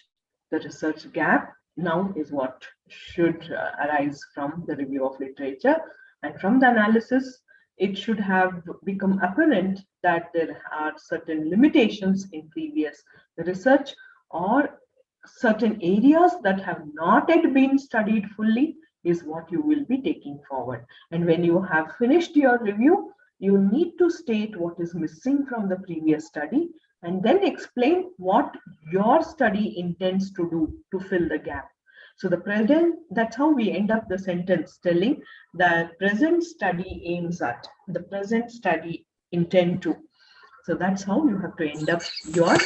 the research gap now is what should arise from the review of literature, and from the analysis it should have become apparent that there are certain limitations in previous research or certain areas that have not yet been studied fully is what you will be taking forward. And when you have finished your review, you need to state what is missing from the previous study and then explain what your study intends to do to fill the gap. So the present, that's how we end up the sentence telling that present study aims at, the present study intend to. So that's how you have to end up your,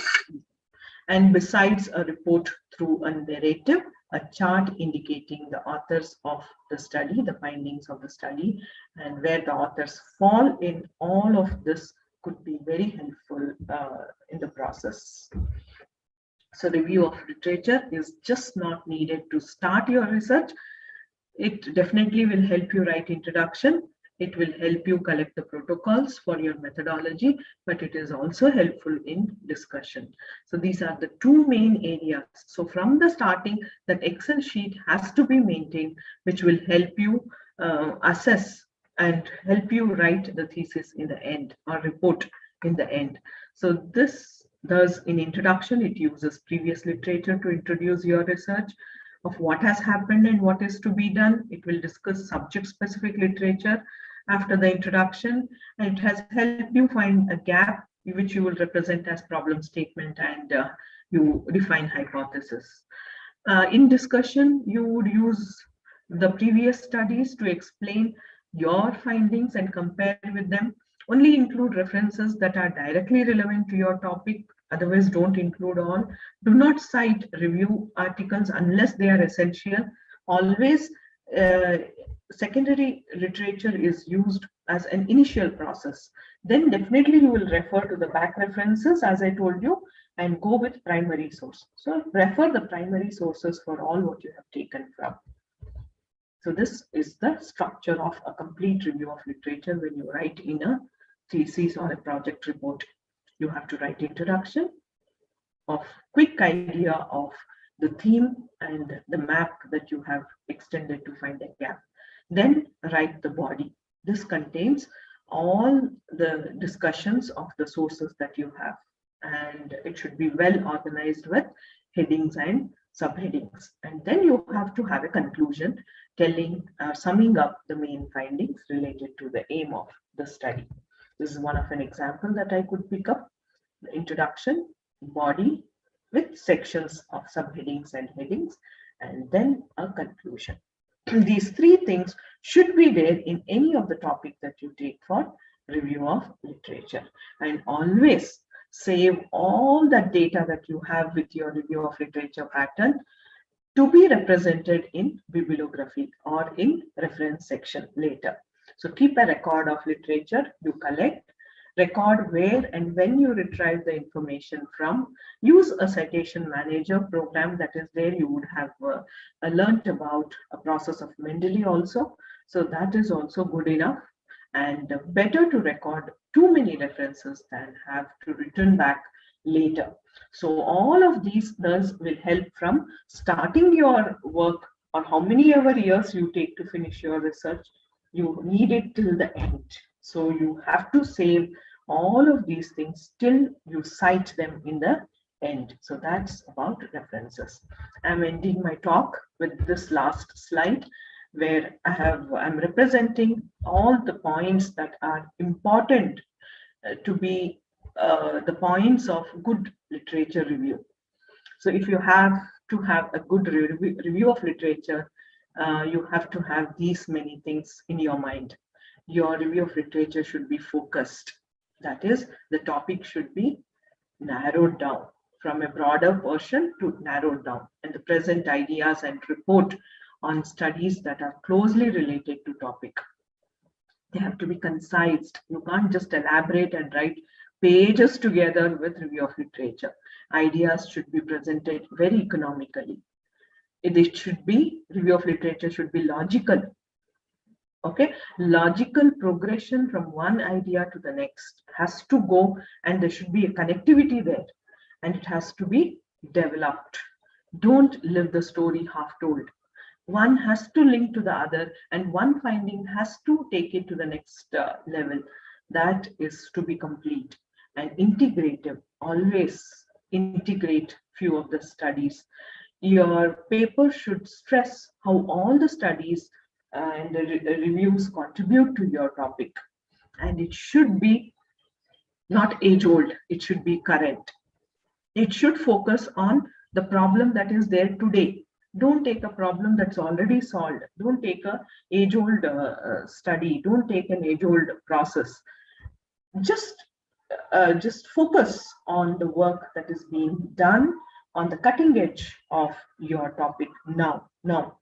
and besides a report through a narrative, a chart indicating the authors of the study, the findings of the study, and where the authors fall in all of this could be very helpful in the process. So review of literature is just not needed to start your research. It definitely will help you write introduction. It will help you collect the protocols for your methodology, but it is also helpful in discussion. So these are the 2 main areas. So from the starting, that Excel sheet has to be maintained, which will help you assess and help you write the thesis in the end or report in the end. So this does, in introduction, it uses previous literature to introduce your research of what has happened and what is to be done. It will discuss subject-specific literature after the introduction, and it has helped you find a gap which you will represent as problem statement, and you define hypothesis. In discussion, you would use the previous studies to explain your findings and compare with them. Only include references that are directly relevant to your topic. Otherwise, don't include all. Do not cite review articles unless they are essential. Always, secondary literature is used as an initial process. Then definitely you will refer to the back references, as I told you, and go with primary source. So refer the primary sources for all what you have taken from. So this is the structure of a complete review of literature when you write in a thesis or a project report. You have to write introduction, of quick idea of the theme and the map that you have extended to find a gap. Then write the body. This contains all the discussions of the sources that you have, and it should be well organized with headings and subheadings. And then you have to have a conclusion telling, summing up the main findings related to the aim of the study. This is one of an example that I could pick up: the introduction, body with sections of subheadings and headings, and then a conclusion. These three things should be there in any of the topic that you take for review of literature. And always save all that data that you have with your review of literature pattern to be represented in bibliography or in reference section later. So keep a record of literature you collect, record where and when you retrieve the information from. Use a citation manager program that is there. You would have learnt about a process of Mendeley also. So that is also good enough, and better to record too many references than have to return back later. So all of these thus will help from starting your work, or how many ever years you take to finish your research. You need it till the end. So you have to save all of these things till you cite them in the end. So that's about references. I'm ending my talk with this last slide, where I'm representing all the points that are important to be the points of good literature review. So if you have to have a good review of literature, you have to have these many things in your mind. Your review of literature should be focused. That is, the topic should be narrowed down from a broader portion to narrowed down, and the present ideas and report on studies that are closely related to topic. They have to be concised. You can't just elaborate and write pages together with review of literature. Ideas should be presented very economically. It should be, review of literature should be logical. Okay, logical progression from one idea to the next has to go, and there should be a connectivity there, and it has to be developed. Don't leave the story half told. One has to link to the other, and one finding has to take it to the next level. That is to be complete and integrative. Always integrate few of the studies. Your paper should stress how all the studies and the reviews contribute to your topic, and it should be not age-old, it should be current. It should focus on the problem that is there today. Don't take a problem that's already solved. Don't take a age-old study. Don't take an age-old process. Just focus on the work that is being done on the cutting edge of your topic now.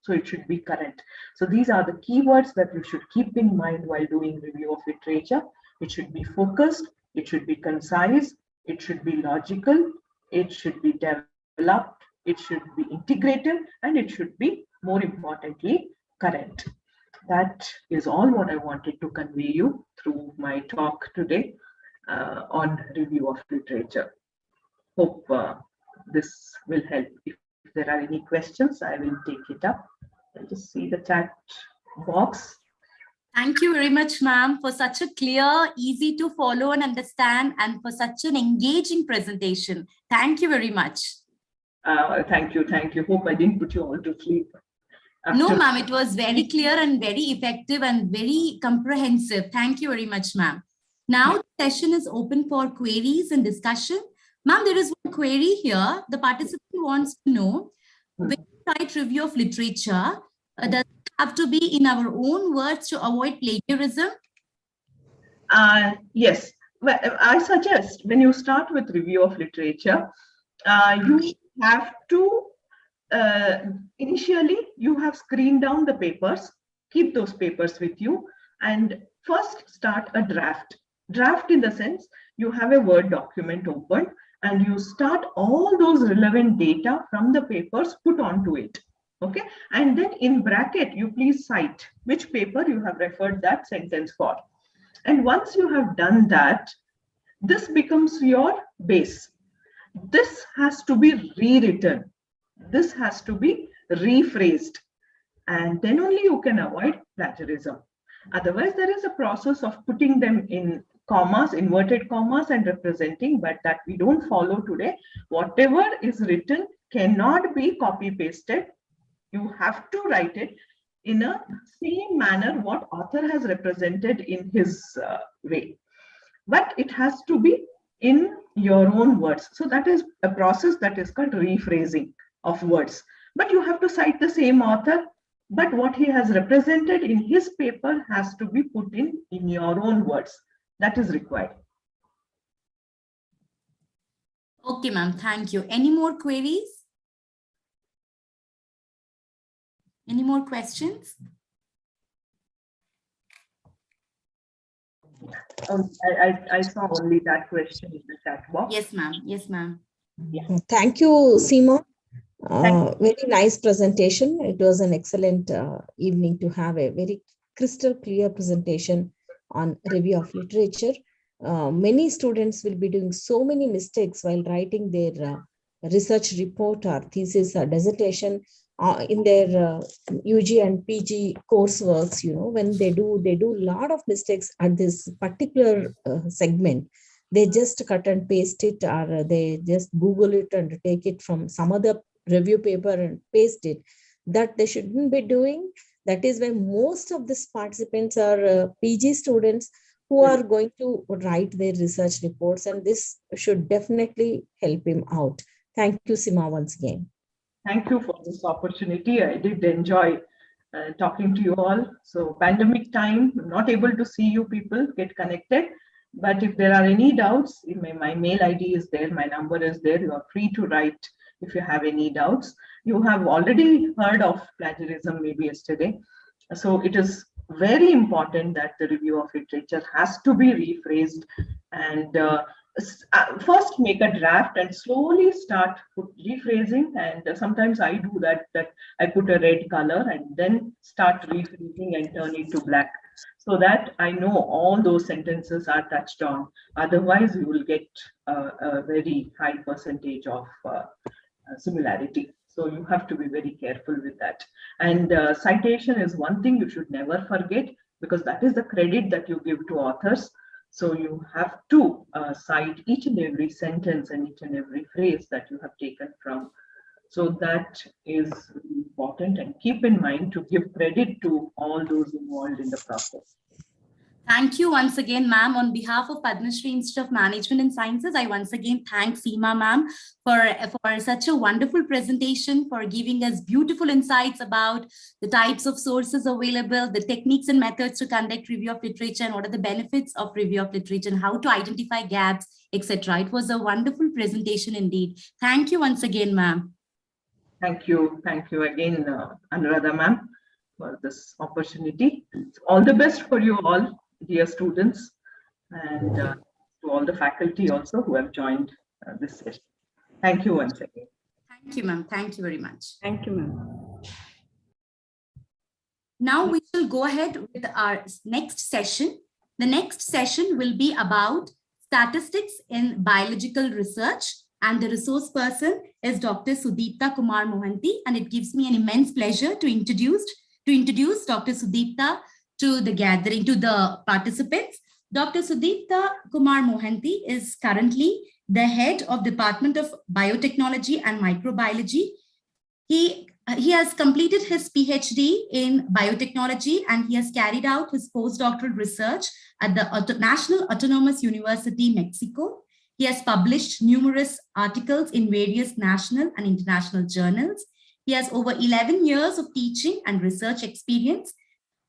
So it should be current. So these are the keywords that you should keep in mind while doing review of literature. It should be focused, it should be concise, it should be logical, it should be developed, it should be integrative, and it should be, more importantly, current. That is all what I wanted to convey you through my talk today on review of literature. Hope this will help. If there are any questions, I will take it up. I'll just see the chat box. Thank you very much, ma'am, for such a clear, easy to follow and understand, and for such an engaging presentation. Thank you very much. Thank you. Hope I didn't put you all to sleep. No, ma'am, it was very clear and very effective and very comprehensive. Thank you very much, ma'am. Now the session is open for queries and discussion. Ma'am, there is one query here. The participant wants to know, when we write review of literature, does it have to be in our own words to avoid plagiarism? Yes. Well, I suggest when you start with review of literature, you have to, initially, you have screened down the papers, keep those papers with you, and first start a draft. Draft in the sense, you have a Word document open, and you start all those relevant data from the papers put onto it. Okay, and then in bracket, you please cite which paper you have referred that sentence for. And once you have done that, this becomes your base. This has to be rewritten. This has to be rephrased. And then only you can avoid plagiarism. Otherwise, there is a process of putting them in commas, inverted commas, and representing, but that we don't follow today. Whatever is written cannot be copy-pasted. You have to write it in a same manner what author has represented in his way. But it has to be in your own words. So that is a process that is called rephrasing of words. But you have to cite the same author, but what he has represented in his paper has to be put in your own words. That is required. Okay, ma'am. Thank you. Any more queries? Any more questions? I saw only that question in the chat box. Yes, ma'am. Yes, ma'am. Yeah. Thank you, Seema. Thank Very nice presentation. It was an excellent evening to have a very crystal clear presentation on review of literature. Many students will be doing so many mistakes while writing their research report or thesis or dissertation in their UG and PG courseworks. You know, when they do a lot of mistakes at this particular segment. They just cut and paste it, or they just Google it and take it from some other review paper and paste it. That they shouldn't be doing. That is why most of these participants are PG students who are going to write their research reports, and this should definitely help him out. Thank you, Seema, once again. Thank you for this opportunity. I did enjoy talking to you all. So pandemic time, I'm not able to see you people, get connected. But if there are any doubts, my mail ID is there, my number is there. You are free to write if you have any doubts. You have already heard of plagiarism maybe yesterday. So it is very important that the review of literature has to be rephrased, and first make a draft and slowly start rephrasing. And sometimes I do that I put a red color and then start rephrasing and turn it to black, so that I know all those sentences are touched on. Otherwise, you will get a very high percentage of similarity. So you have to be very careful with that. And citation is one thing you should never forget, because that is the credit that you give to authors. So you have to cite each and every sentence and each and every phrase that you have taken from. So that is important, and keep in mind to give credit to all those involved in the process. Thank you once again, ma'am. On behalf of Padma Shri Institute of Management and Sciences, I once again thank Seema, ma'am, for such a wonderful presentation, for giving us beautiful insights about the types of sources available, the techniques and methods to conduct review of literature, and what are the benefits of review of literature, and how to identify gaps, etc. It was a wonderful presentation indeed. Thank you once again, ma'am. Thank you again, Anuradha ma'am, for this opportunity. All the best for you all, dear students, and to all the faculty also who have joined this session. Thank you once again. Thank you, ma'am. Thank you very much. Thank you, ma'am. Now we shall go ahead with our next session. The next session will be about statistics in biological research, and the resource person is Dr. Sudipta Kumar Mohanty, and it gives me an immense pleasure to introduce Dr. Sudipta to the gathering, to the participants. Dr. Sudipta Kumar Mohanty is currently the head of Department of Biotechnology and Microbiology. He He has completed his PhD in biotechnology and he has carried out his postdoctoral research at the National Autonomous University, Mexico. He has published numerous articles in various national and international journals. He has over 11 years of teaching and research experience.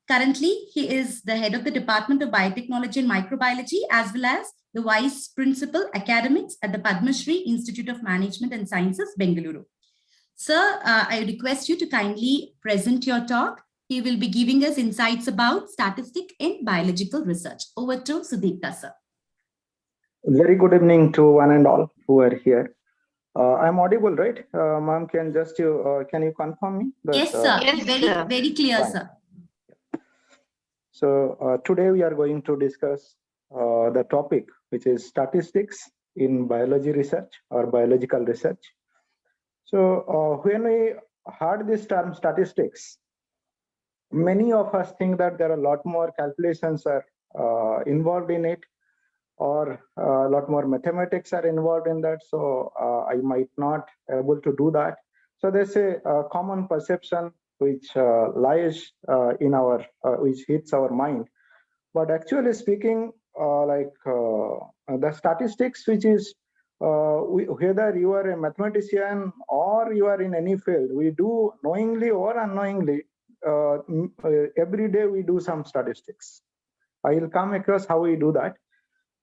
Currently, he is the head of the Department of Biotechnology and Microbiology, as well as the Vice Principal Academics at the Padma Shri Institute of Management and Sciences, Bengaluru. Sir, I request you to kindly present your talk. He will be giving us insights about statistics in biological research. Over to Sudipta, sir. Very good evening to one and all who are here. I'm audible, right? Ma'am, can you confirm me? That, yes, sir. Yes, very, very clear, fine. Sir. So today we are going to discuss the topic, which is statistics in biology research or biological research. So when we heard this term statistics, many of us think that there are a lot more calculations are involved in it, or a lot more mathematics are involved in that. So I might not able to do that. So there's a common perception which lies in our, which hits our mind. But actually speaking, the statistics, which is whether you are a mathematician or you are in any field, we do knowingly or unknowingly, every day we do some statistics. I will come across how we do that.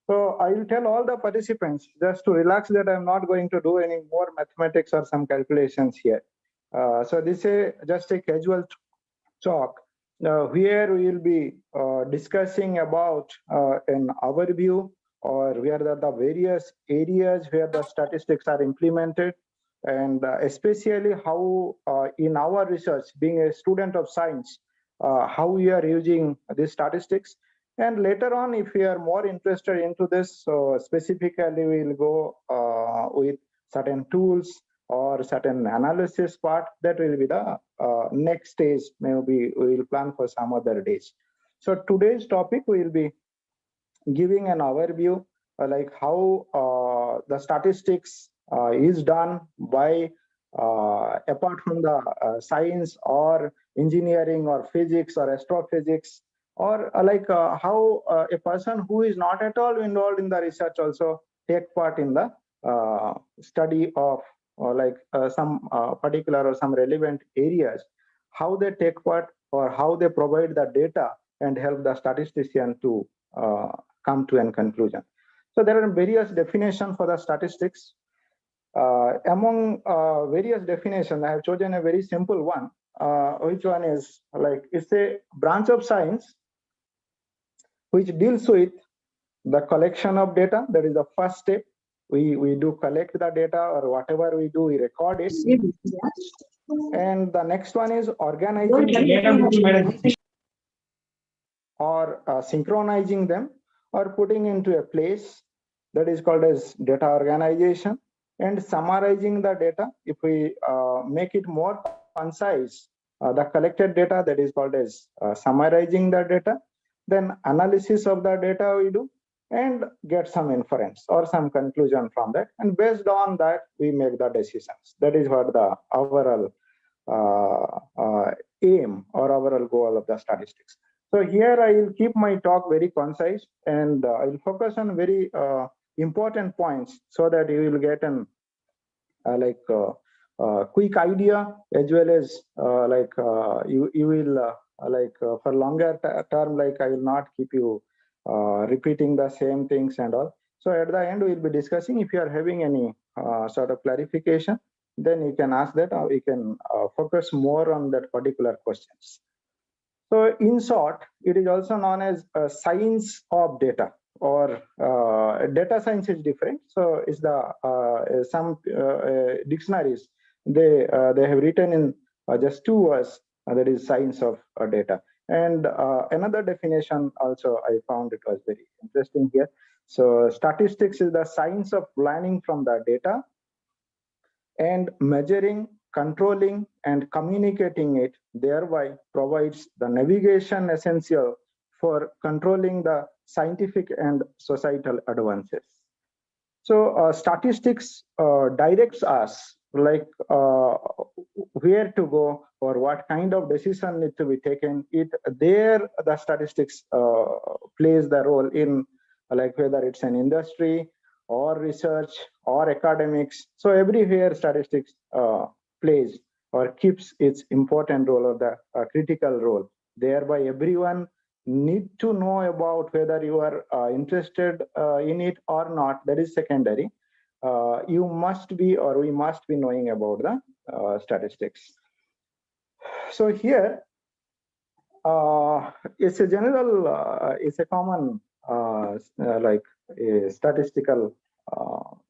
So I will tell all the participants just to relax that I'm not going to do any more mathematics or some calculations here. So this is just a casual talk. Here we will be discussing about an overview, or where the various areas where the statistics are implemented, and especially how in our research, being a student of science, how we are using these statistics. And later on, if we are more interested into this, so specifically we will go with certain tools or certain analysis part. That will be the next stage. Maybe we will plan for some other days. So today's topic will be giving an overview, like how the statistics is done by, apart from the science or engineering or physics or astrophysics, or how a person who is not at all involved in the research also take part in the study of some particular or some relevant areas, how they take part or how they provide the data and help the statistician to come to a conclusion. So there are various definitions for the statistics. Among various definitions, I have chosen a very simple one, which one is it's a branch of science which deals with the collection of data. That is the first step. We do collect the data, or whatever we do, we record it. And the next one is organizing or synchronizing them, or putting into a place. That is called as data organization. And summarizing the data, if we make it more concise, the collected data, that is called as summarizing the data. Then analysis of the data we do, and get some inference or some conclusion from that. And based on that, we make the decisions. That is what the overall aim or overall goal of the statistics. So here I will keep my talk very concise, and I will focus on very important points, so that you will get an quick idea, as well as you will for longer term, I will not keep you repeating the same things and all. So at the end, we will be discussing. If you are having any sort of clarification, then you can ask that, or we can focus more on that particular questions. So in short, it is also known as science of data, or data science is different. So it's the some dictionaries, they have written in just 2 words, that is science of data. And another definition also I found it was very interesting here. So statistics is the science of learning from the data and measuring, controlling, and communicating it, thereby provides the navigation essential for controlling the scientific and societal advances. So statistics directs us like where to go or what kind of decision need to be taken. There the statistics plays the role in, like whether it's an industry or research or academics. So everywhere statistics plays or keeps its important role or the critical role. Thereby everyone need to know about whether you are interested in it or not. That is secondary. You must be, or we must be, knowing about the statistics. So here, it's a general, it's a common, like a statistical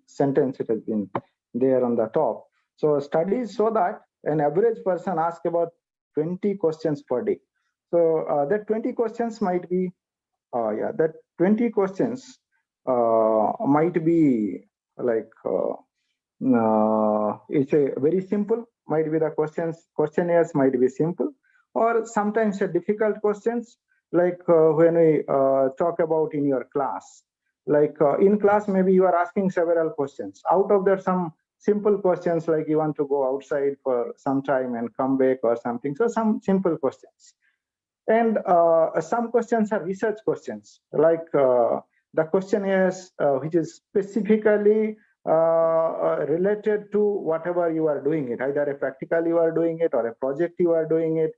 sentence. It has been there on the top. So studies show that an average person asks about 20 questions per day. So that 20 questions might be, that 20 questions might be like, it's a very simple, might be the questionnaires might be simple, or sometimes a difficult questions, like when we talk about in your class. Like in class, maybe you are asking several questions. Out of that, some simple questions like you want to go outside for some time and come back or something. So some simple questions. And some questions are research questions, like the questionnaires which is specifically related to whatever you are doing it, either a practical you are doing it or a project you are doing it.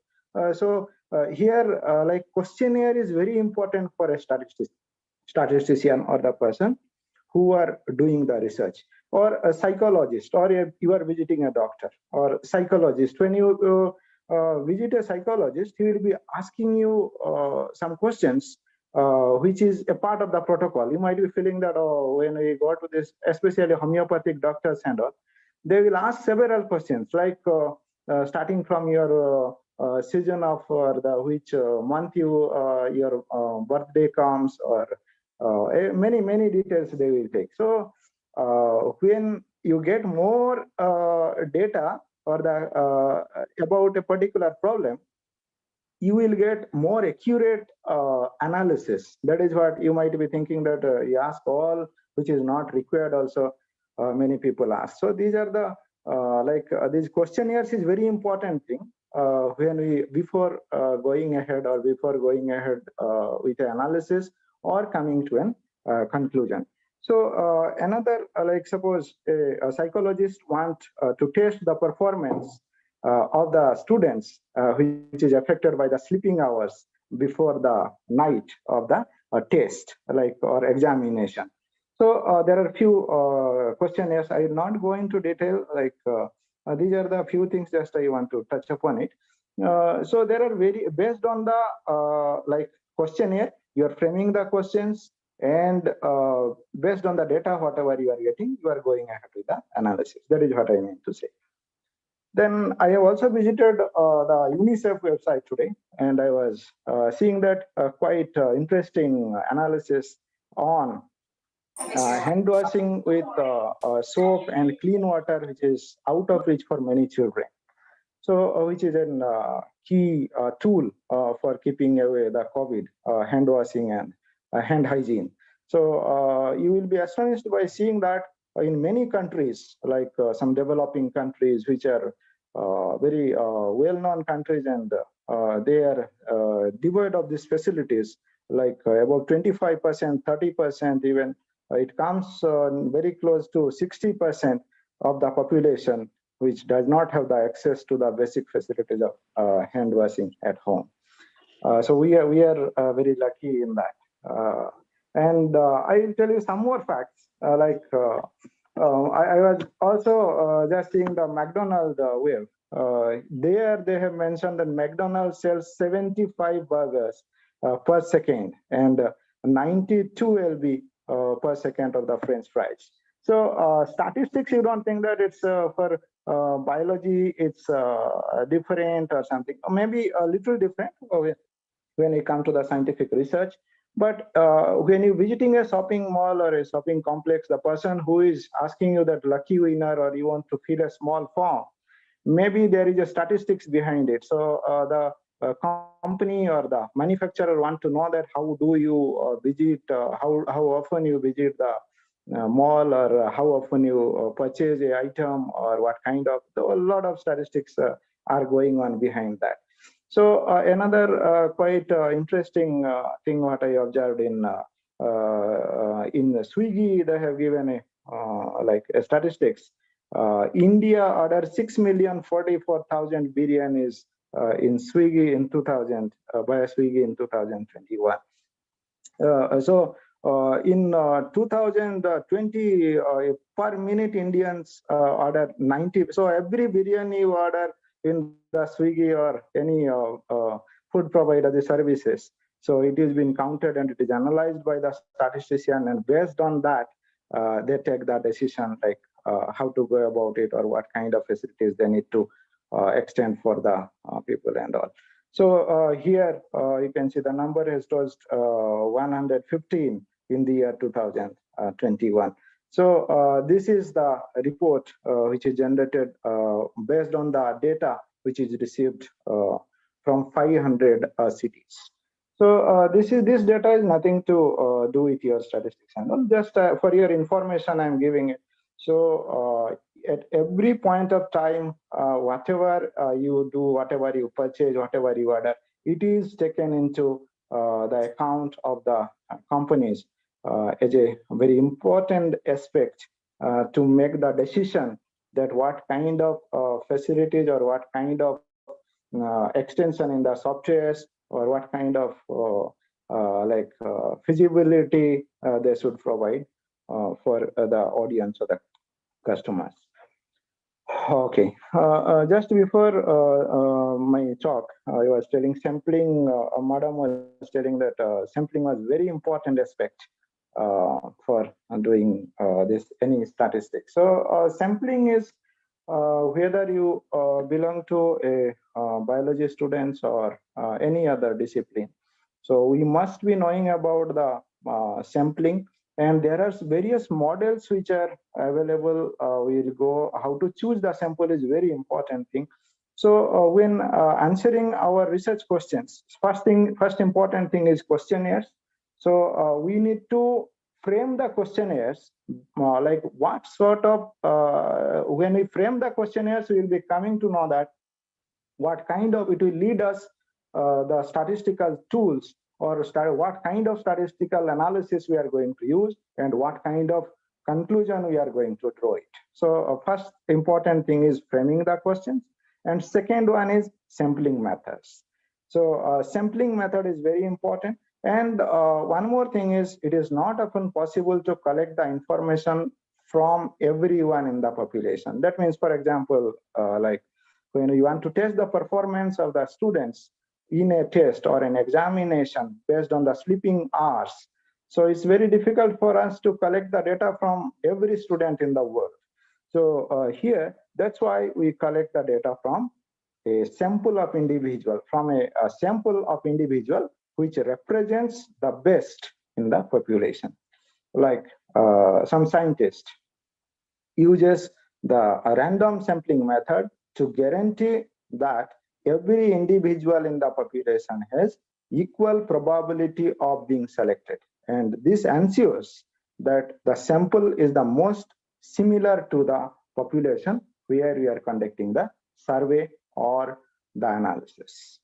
So here, like questionnaire is very important for a statistician or the person who are doing the research, or a psychologist, or you are visiting a doctor or psychologist. When you visit a psychologist, he will be asking you some questions which is a part of the protocol. You might be feeling that, oh, when we go to this, especially homeopathic doctors and all, they will ask several questions, like starting from your season of which month your birthday comes, or many details they will take. So when you get more data or about a particular problem, you will get more accurate analysis. That is what you might be thinking, that you ask all, which is not required also. Many people ask. So these are the these questionnaires is very important thing when we, before going ahead with the analysis or coming to an conclusion. So another, like suppose a psychologist want to test the performance of the students which is affected by the sleeping hours before the night of the test, like, or examination. So there are a few questionnaires. I will not go into detail, like these are the few things just I want to touch upon it. So there are based on the like questionnaire, you are framing the questions, and based on the data, whatever you are getting, you are going ahead with the analysis. That is what I mean to say. Then I have also visited the UNICEF website today, and I was seeing that quite interesting analysis on hand washing with soap and clean water, which is out of reach for many children. So, which is a key tool for keeping away the COVID, hand washing and hand hygiene. So, you will be astonished by seeing that in many countries, like some developing countries, which are very well-known countries, and they are devoid of these facilities, like about 25%, 30%, even it comes very close to 60% of the population which does not have the access to the basic facilities of hand washing at home. So we are very lucky in that. And I will tell you some more facts. I was also just seeing the McDonald's web. There they have mentioned that McDonald's sells 75 burgers per second and 92 lb per second of the French fries. So statistics, you don't think that it's for biology, it's different or something, or maybe a little different when you come to the scientific research. But when you're visiting a shopping mall or a shopping complex, the person who is asking you that lucky winner, or you want to fill a small form, maybe there is a statistics behind it. So the company or the manufacturer want to know that how do you visit, how often you visit the mall, or how often you purchase a item, or what kind of, a lot of statistics are going on behind that. So another quite interesting thing what I observed in Swiggy, they have given a statistics. India ordered 6,044,000 biryanis in Swiggy in 2000 by Swiggy in 2021. In 2020, per minute Indians order 90. So every biryani you order in the Swiggy or any food provider, the services. So it is been counted and it is analyzed by the statistician, and based on that, they take the decision like how to go about it, or what kind of facilities they need to extend for the people and all. So here you can see the number has tossed 115 in the year 2021. So this is the report which is generated based on the data which is received from 500 cities. So this data is nothing to do with your statistics and all. Just for your information, I'm giving it. So at every point of time, whatever you do, whatever you purchase, whatever you order, it is taken into the account of the companies as a very important aspect to make the decision that what kind of facilities or what kind of extension in the softwares, or what kind of feasibility they should provide for the audience or the customers. Okay, just before my talk, I was telling sampling, Madam was telling that sampling was very important aspect for doing any statistics. So sampling is whether you belong to a biology students or any other discipline. So we must be knowing about the sampling, and there are various models which are available. We'll go how to choose the sample is very important thing. So when answering our research questions, first important thing is questionnaires. So we need to frame the questionnaires like what sort of when we frame the questionnaires, we will be coming to know that what kind of, it will lead us the statistical tools, or what kind of statistical analysis we are going to use, and what kind of conclusion we are going to draw it. So first important thing is framing the questions, and second one is sampling methods. So sampling method is very important. And one more thing is, it is not often possible to collect the information from everyone in the population. That means, for example, like when you want to test the performance of the students in a test or an examination based on the sleeping hours. So it's very difficult for us to collect the data from every student in the world. So here, that's why we collect the data from a sample of individual, which represents the best in the population. Like some scientist uses the random sampling method to guarantee that every individual in the population has equal probability of being selected. And this ensures that the sample is the most similar to the population where we are conducting the survey or the analysis.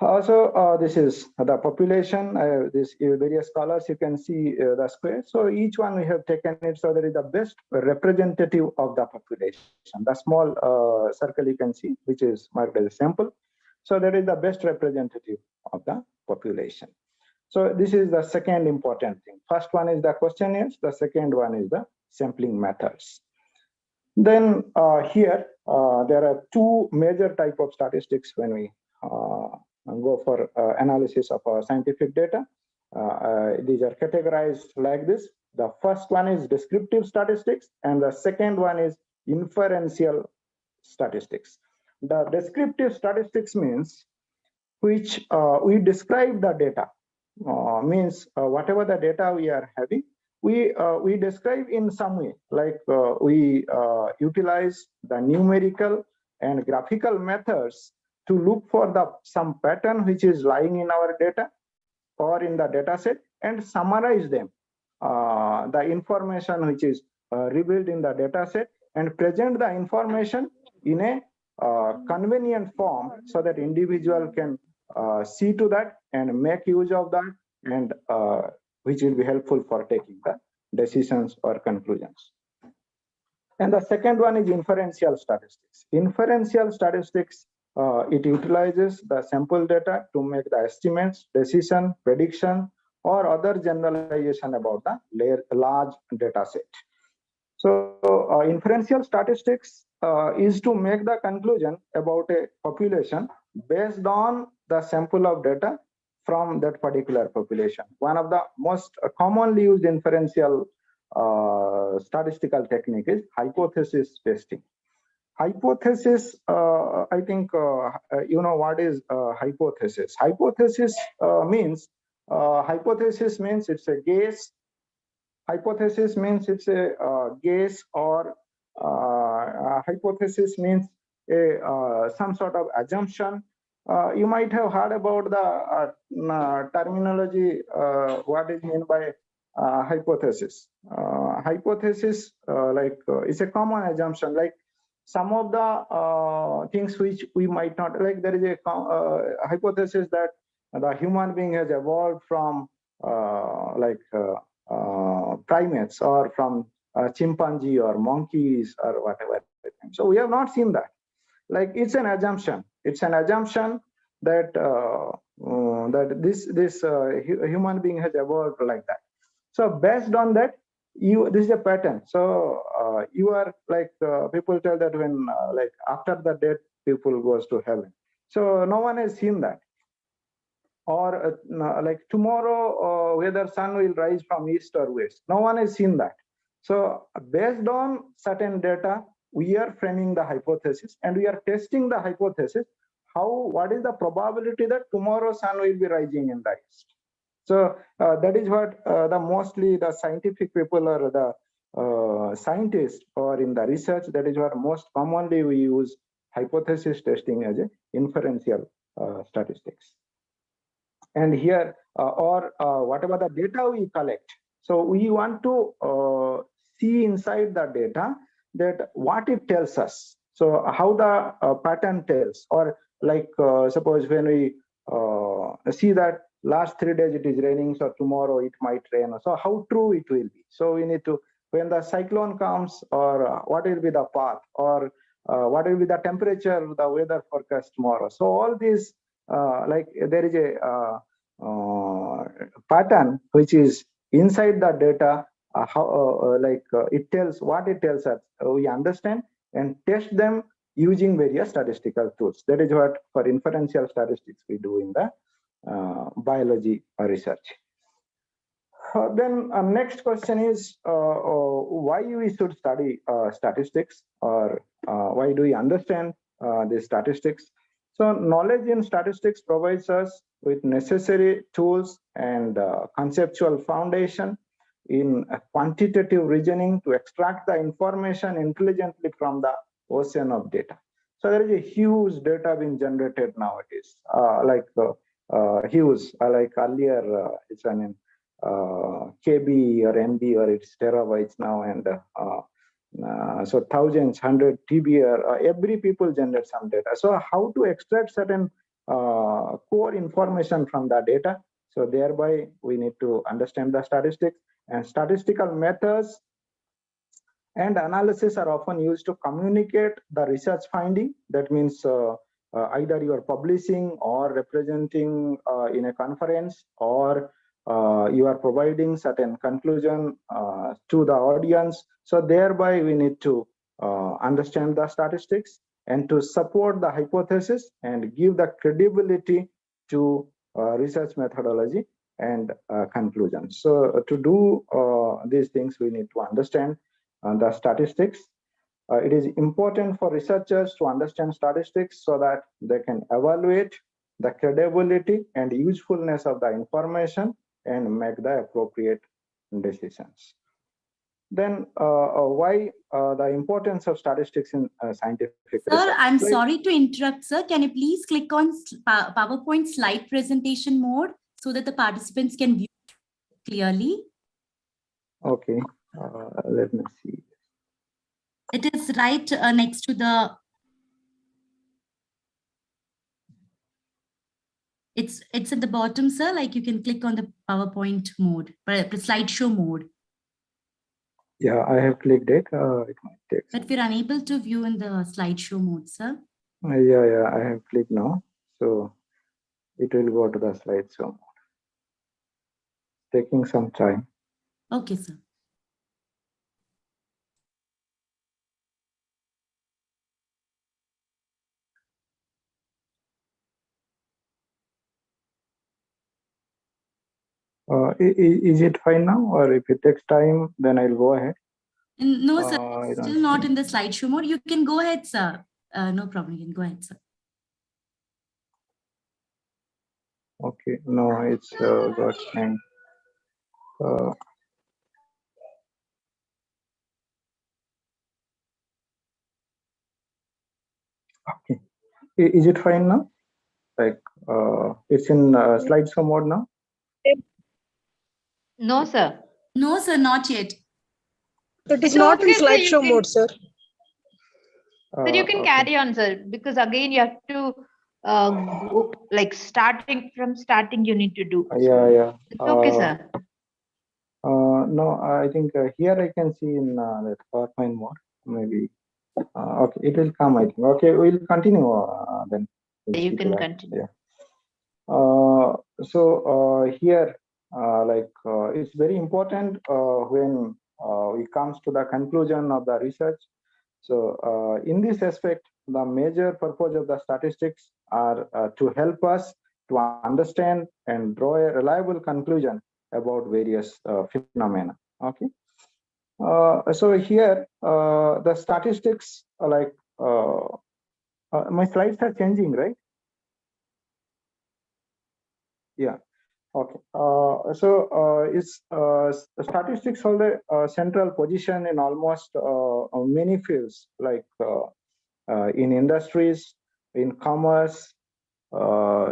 Also, this is the population. This various colors, you can see the square. So each one we have taken it, so there is the best representative of the population. The small circle you can see, which is marked as a sample. So that is the best representative of the population. So this is the second important thing. First one is the questionnaires. The second one is the sampling methods. Then here, there are two major type of statistics when we go for analysis of scientific data. These are categorized like this. The first one is descriptive statistics, and the second one is inferential statistics. The descriptive statistics means which we describe the data, means whatever the data we are having, we describe in some way, like we utilize the numerical and graphical methods to look for some pattern which is lying in our data or in the data set and summarize them the information which is revealed in the data set and present the information in a convenient form so that individual can see to that and make use of that, and which will be helpful for taking the decisions or conclusions. And the second one is inferential statistics. Inferential statistics, it utilizes the sample data to make the estimates, decision, prediction, or other generalization about the large data set. So inferential statistics is to make the conclusion about a population based on the sample of data from that particular population. One of the most commonly used inferential statistical technique is hypothesis testing. Hypothesis, I think you know what is hypothesis. Hypothesis means it's a guess. Hypothesis means it's a guess, or hypothesis means some sort of assumption. You might have heard about the terminology, what is meant by hypothesis. Hypothesis, it's a common assumption, like some of the things which we might not, like there is a hypothesis that the human being has evolved from primates or from chimpanzee or monkeys or whatever. So we have not seen that. Like it's an assumption. It's an assumption that that this human being has evolved like that. So based on that, this is a pattern. So you are like people tell that when like after the death people goes to heaven. So no one has seen that. Or like tomorrow whether sun will rise from east or west. No one has seen that. So based on certain data, we are framing the hypothesis and we are testing the hypothesis. What is the probability that tomorrow sun will be rising in the east? So that is what mostly the scientific people or the scientists or in the research, that is what most commonly we use hypothesis testing as a inferential statistics. And here, whatever the data we collect, so we want to see inside the data that what it tells us. So how the pattern tells, or like suppose when we see that last 3 days it is raining, so tomorrow it might rain. So how true it will be. So we need to, when the cyclone comes, or what will be the path, or what will be the temperature, the weather forecast tomorrow. So all these, like there is a pattern which is inside the data, it tells what it tells us. We understand and test them using various statistical tools. That is what for inferential statistics we do in the biology research. Then next question is why we should study statistics, or why do we understand the statistics? So knowledge in statistics provides us with necessary tools and conceptual foundation in quantitative reasoning to extract the information intelligently from the ocean of data. So there is a huge data being generated nowadays, huge, like earlier it's an KB or MB, or it's terabytes now, and so thousands, 100 TB, every people generate some data. So how to extract certain core information from the data? So thereby we need to understand the statistics, and statistical methods and analysis are often used to communicate the research finding. That means either you are publishing or representing in a conference, or you are providing certain conclusion to the audience. So thereby we need to understand the statistics and to support the hypothesis and give the credibility to research methodology and conclusions. So to do these things, we need to understand the statistics. It is important for researchers to understand statistics so that they can evaluate the credibility and usefulness of the information and make the appropriate decisions. Then why the importance of statistics in scientific research? Sir, I'm sorry to interrupt, sir. Can you please click on PowerPoint slide presentation mode so that the participants can view clearly? Okay, let me see. It is right next to the. It's at the bottom, sir. Like you can click on the PowerPoint mode, but slideshow mode. Yeah, I have clicked it. It might take But some. we're unable to view in the slideshow mode, sir. Yeah, I have clicked now. So it will go to the slideshow. Taking some time. Okay, sir. Is it fine now, or if it takes time, then I'll go ahead. No, sir. I don't Still not see. in the slideshow mode. You can go ahead, sir. No problem. You can go ahead, sir. Okay, no, it's got time. Okay, is it fine now? Like it's in slideshow mode now. No, sir. No, sir, not yet. It is So, not in okay, sir, you slideshow can- mode, sir. Sir, you can Okay. carry on, sir, because again you have to go, like starting from starting you need to do. Yeah. It's okay, sir. No, I think here I can see in the PowerPoint mode. Maybe. Okay, it will come. I think. Okay, we'll continue then. We'll You see can to that. continue. Yeah. Here, it's very important when it comes to the conclusion of the research. So in this aspect, the major purpose of the statistics are to help us to understand and draw a reliable conclusion about various phenomena. Okay. So here, the statistics are like, my slides are changing, right? Yeah. Okay. Statistics hold a central position in almost many fields, like in industries, in commerce,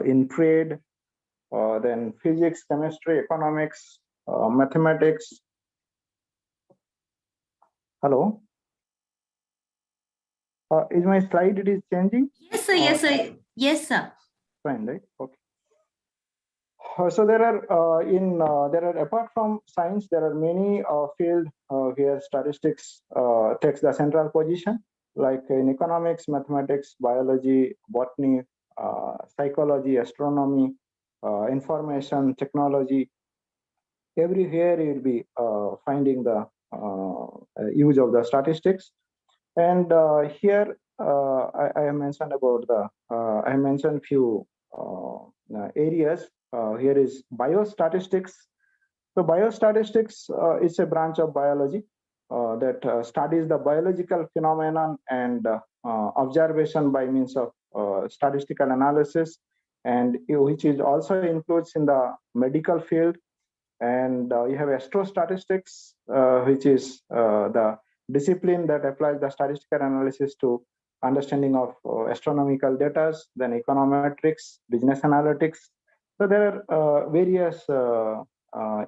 in trade, then physics, chemistry, economics, mathematics. Hello. Is my slide it is changing? Yes, sir. Yes, sir. Yes, sir. Fine, right? Okay. So there are apart from science, there are many fields where statistics takes the central position, like in economics, mathematics, biology, botany, psychology, astronomy, information technology. Everywhere you'll be finding the use of the statistics. And here I have mentioned about I have mentioned few areas. Here is biostatistics. So biostatistics is a branch of biology that studies the biological phenomenon and observation by means of statistical analysis, and which is also includes in the medical field. And you have astrostatistics, which is the discipline that applies the statistical analysis to understanding of astronomical data, then econometrics, business analytics. So there are various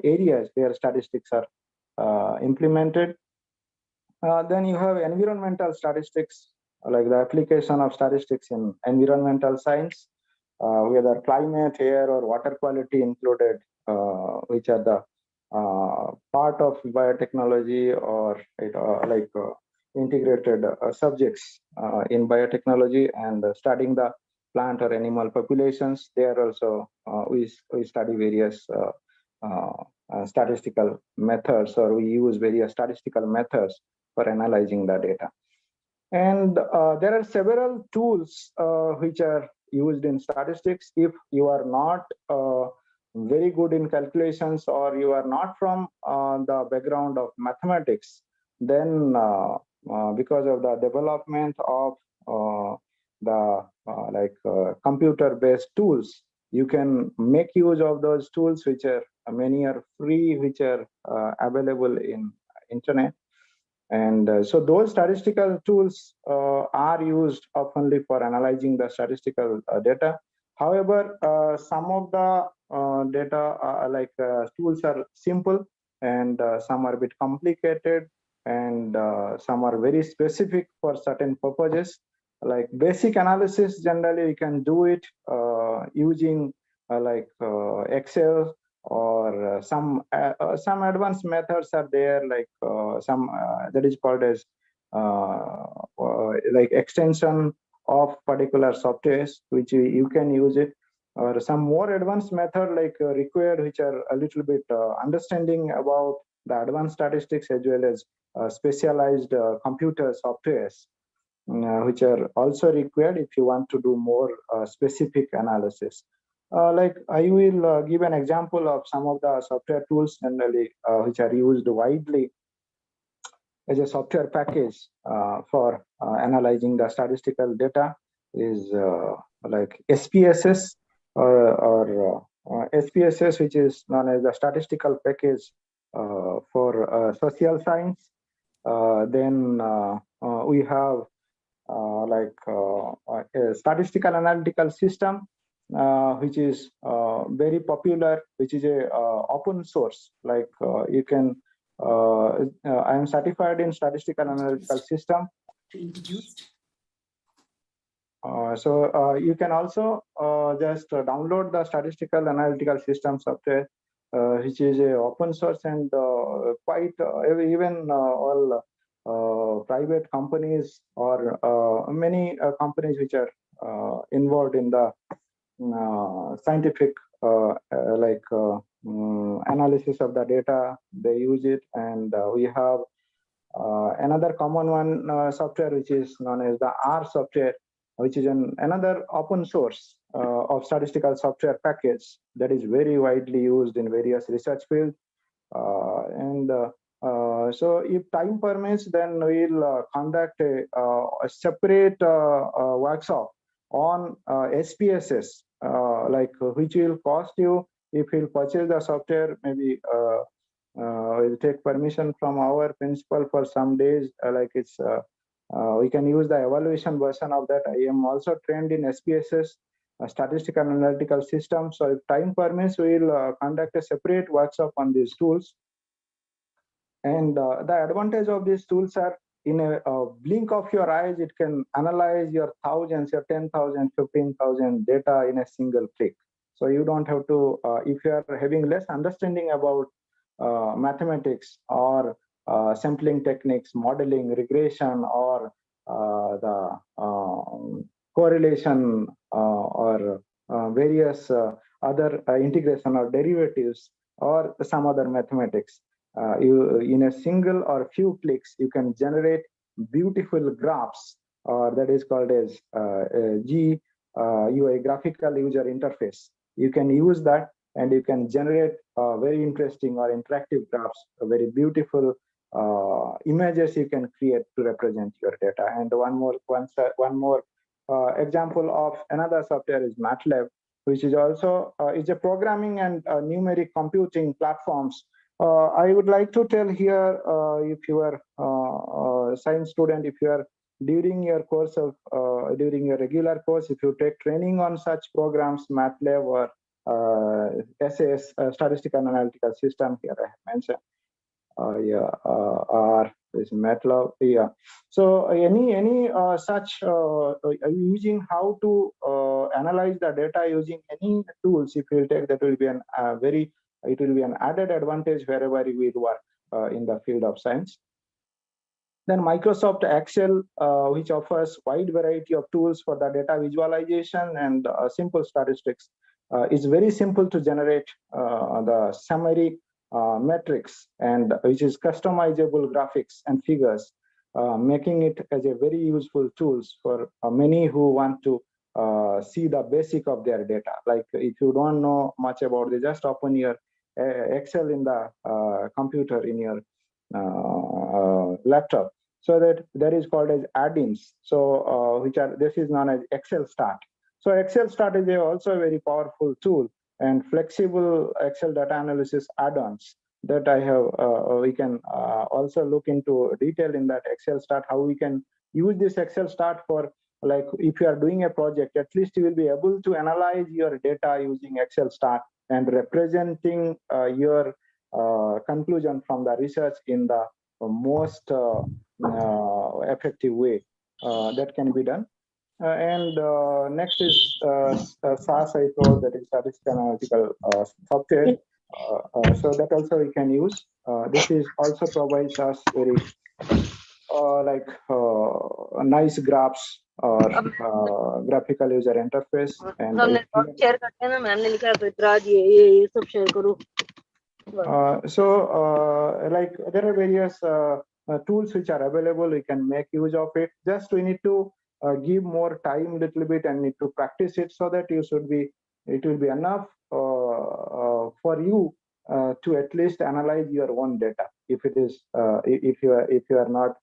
areas where statistics are implemented. Then you have environmental statistics, like the application of statistics in environmental science, whether climate, air, or water quality included, which are the part of biotechnology, or integrated subjects in biotechnology, and studying the plant or animal populations. There also we study various statistical methods, or we use various statistical methods for analyzing the data. And there are several tools which are used in statistics. If you are not very good in calculations, or you are not from the background of mathematics, then because of the development of computer-based tools, you can make use of those tools, which are many are free, which are available in internet. And so those statistical tools are used oftenly for analyzing the statistical data. However, some of the data tools are simple, and some are a bit complicated, and some are very specific for certain purposes. Like basic analysis, generally you can do it using Excel, or some advanced methods are there, like some that is called as like extension of particular softwares, which you can use it, or some more advanced method like required, which are a little bit understanding about the advanced statistics, as well as specialized computer softwares, which are also required if you want to do more specific analysis. Like I will give an example of some of the software tools generally which are used widely as a software package for analyzing the statistical data is like SPSS, or SPSS, which is known as the statistical package for social science. Then we have a statistical analytical system, which is very popular, which is a open source. Like you can, I am certified in statistical analytical system. So you can also just download the statistical analytical system software, which is a open source, and quite even all private companies, or many companies which are involved in the scientific analysis of the data, they use it. And we have another common one software, which is known as the R software, which is another open source of statistical software package that is very widely used in various research fields. So if time permits, then we'll conduct a separate workshop on SPSS, which will cost you, if you'll purchase the software, maybe we'll take permission from our principal for some days. We can use the evaluation version of that. I am also trained in SPSS, statistical analytical system. So if time permits, we'll conduct a separate workshop on these tools. And the advantage of these tools are, in a blink of your eyes, it can analyze your thousands, your 10,000, 15,000 data in a single click. So you don't have to, if you are having less understanding about mathematics, or sampling techniques, modeling, regression, or the correlation, or various other integration or derivatives, or some other mathematics, you, in a single or few clicks, you can generate beautiful graphs, or that is called as GUI, graphical user interface. You can use that, and you can generate very interesting or interactive graphs, very beautiful images you can create to represent your data. And one more example of another software is MATLAB, which is also is a programming and numeric computing platforms. I would like to tell here, if you are a science student, if you are during your course of during your regular course, if you take training on such programs, MATLAB or SAS, statistical analytical system, here I have mentioned. R is MATLAB. Yeah. So any such using how to analyze the data using any tools, if you take, that will be it will be an added advantage wherever we work in the field of science. Then Microsoft Excel, which offers wide variety of tools for the data visualization and simple statistics, is very simple to generate the summary metrics, and which is customizable graphics and figures, making it as a very useful tools for many who want to see the basic of their data. Like if you don't know much about it, just open your Excel in the computer, in your laptop. So that is called as add-ins. So this is known as Excel Start. So Excel Start is also a very powerful tool, and flexible Excel data analysis add-ons that I have. We can also look into detail in that Excel Start, how we can use this Excel Start for, like, if you are doing a project, at least you will be able to analyze your data using Excel Start and representing your conclusion from the research in the most effective way that can be done. And next is SAS, I told, that is statistical analytical software. So that also we can use. This is also provides us very nice graphs or graphical user interface. And share करते हैं ना, ma'am ने लिखा है तो इतराज ये सब share करो. Like there are various tools which are available. We can make use of it. Just we need to give more time, little bit, and need to practice it, so that it will be enough for you to at least analyze your own data. If it is if you are not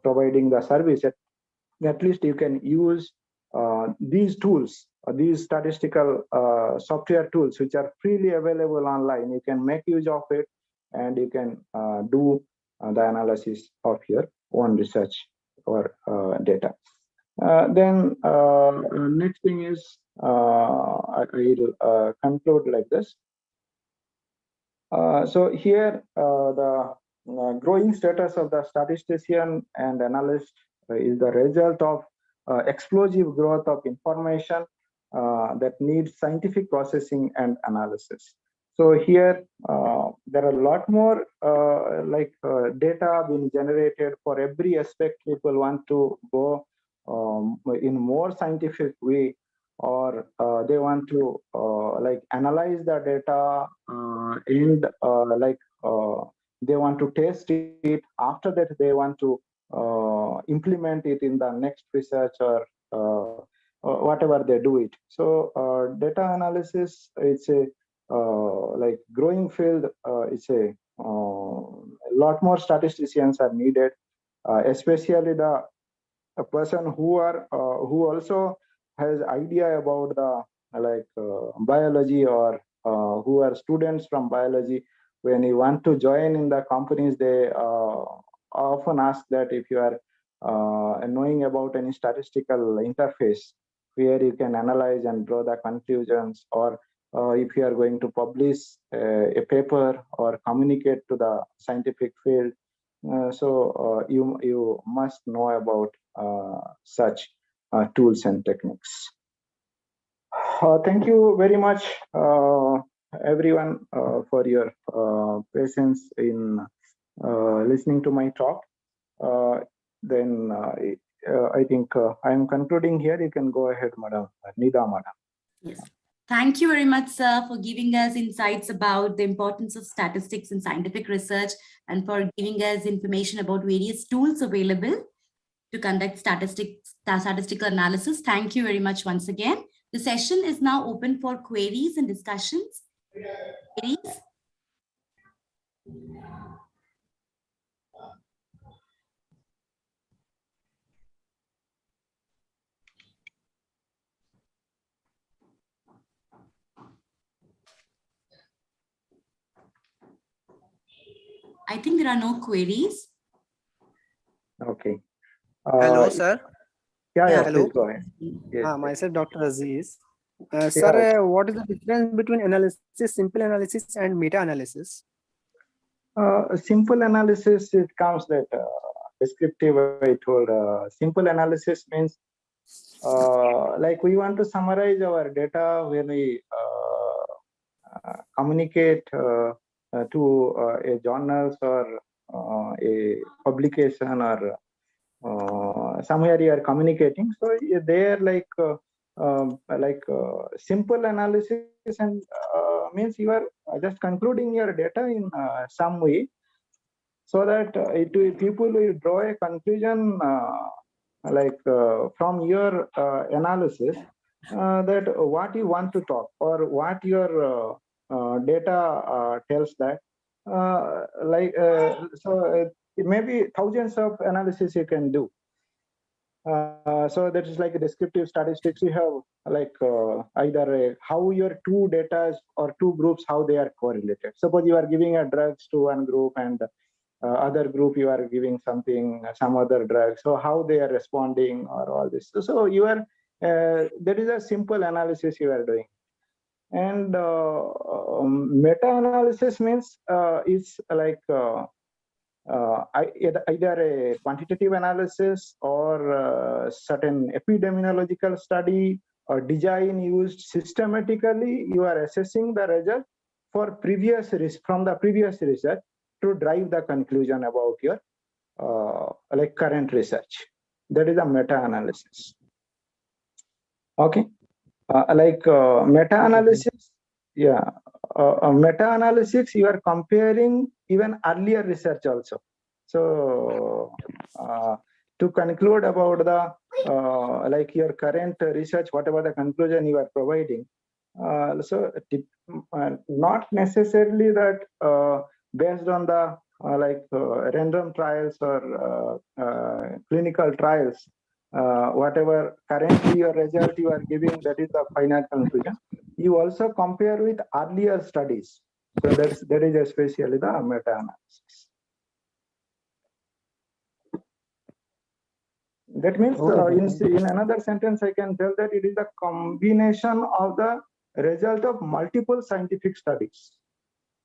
providing the service, at least you can use these tools, these statistical software tools, which are freely available online. You can make use of it, and you can do the analysis of your own research or data. Then next thing is I will conclude like this. So here the growing status of the statistician and analyst is the result of explosive growth of information that needs scientific processing and analysis. So here there are a lot more data being generated for every aspect. People want to go in more scientific way, or they want to analyze the data and they want to test it. After that, they want to implement it in the next research or whatever they do it. So data analysis, it's a growing field. It's a lot more statisticians are needed, especially a person who also has idea about the biology, or who are students from biology. When you want to join in the companies, they often ask that if you are knowing about any statistical interface where you can analyze and draw the conclusions, or if you are going to publish a paper or communicate to the scientific field, you must know about such tools and techniques. Thank you very much, everyone, for your patience in listening to my talk. Then I think I am concluding here. You can go ahead, Madam Nida, Madam. Yes. Thank you very much, sir, for giving us insights about the importance of statistics in scientific research, and for giving us information about various tools available to conduct statistical analysis. Thank you very much once again. The session is now open for queries and discussions. Queries? I think there are no queries. Okay. Hello, sir. Yeah, hello. please go ahead. Yes, Myself, Dr. Aziz. Yeah. Sir, what is the difference between analysis, simple analysis, and meta-analysis? Simple analysis, it comes that descriptive. I told simple analysis means we want to summarize our data when we communicate to a journals or a publication, or somewhere you are communicating. So they're simple analysis, and means you are just concluding your data in some way, so that people will draw a conclusion from your analysis, that what you want to talk, or what your data tells that. It may be thousands of analysis you can do. So that is like a descriptive statistics. You have either how your two data or two groups, how they are correlated. Suppose you are giving a drugs to one group, and other group you are giving some other drug. So how they are responding, or all this. So you are that is a simple analysis you are doing. And meta-analysis means it's like either a quantitative analysis or certain epidemiological study or design used systematically. You are assessing the result for from the previous research to drive the conclusion about your like current research. That is a meta-analysis. Okay. Meta-analysis, yeah, meta-analysis, you are comparing even earlier research also. So to conclude about the like your current research, whatever the conclusion you are providing, not necessarily that based on the random trials or clinical trials, whatever currently your result you are giving, that is the final conclusion. You also compare with earlier studies. So that is especially the meta-analysis. That means in another sentence, I can tell that it is a combination of the result of multiple scientific studies.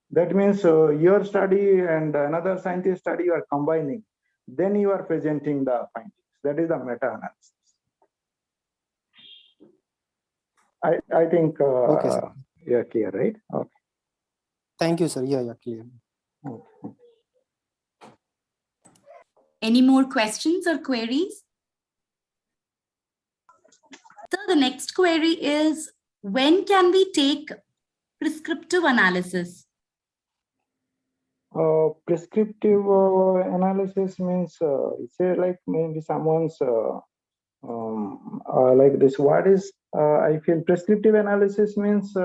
That means your study and another scientist study you are combining. Then you are presenting the findings. That is the meta-analysis. I think Okay, you're clear, right? Okay. thank you, sir. Yeah, clear. Okay. Any more questions or queries? So the next query is, when can we take prescriptive analysis? Prescriptive analysis means say like maybe someone's like this. What is I feel prescriptive analysis means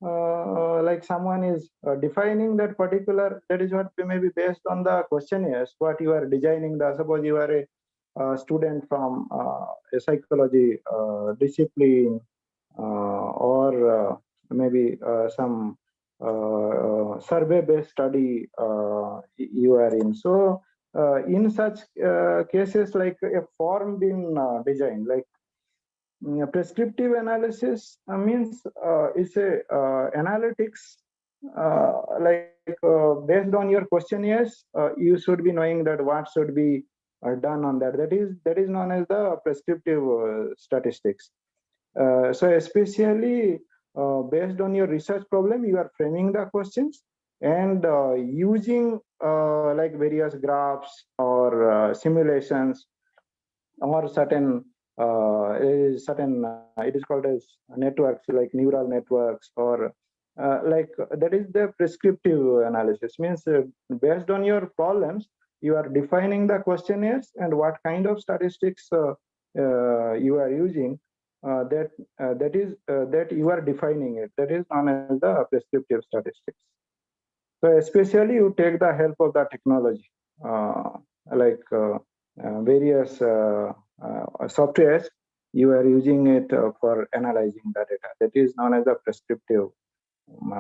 like someone is defining that particular, that is what may be based on the questionnaires, what you are designing. Suppose you are a student from a psychology discipline or maybe some survey-based study you are in. So in such cases, like a form being designed, like prescriptive analysis means it's a analytics based on your questionnaires. You should be knowing that what should be done on that. That is known as the prescriptive statistics. So especially based on your research problem, you are framing the questions and using like various graphs or simulations or certain it is called as networks, like neural networks, or like that is the prescriptive analysis. Means based on your problems, you are defining the questionnaires and what kind of statistics you are using. That you are defining it. That is known as the prescriptive statistics. So especially you take the help of the technology, various softwares. You are using it for analyzing the data. That is known as the prescriptive.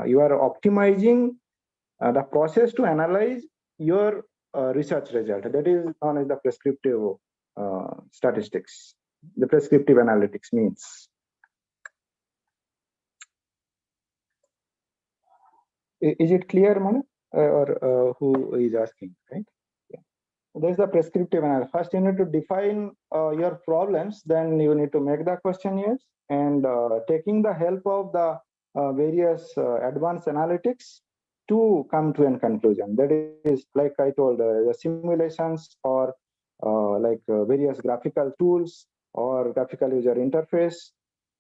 You are optimizing the process to analyze your research result. That is known as the prescriptive statistics. The prescriptive analytics means. Is it clear, Manu? Or who is asking, right? Yeah. There's the prescriptive analysis. First, you need to define your problems. Then you need to make the questionnaires and taking the help of the various advanced analytics to come to a conclusion. That is, like I told, the simulations or various graphical tools or graphical user interface.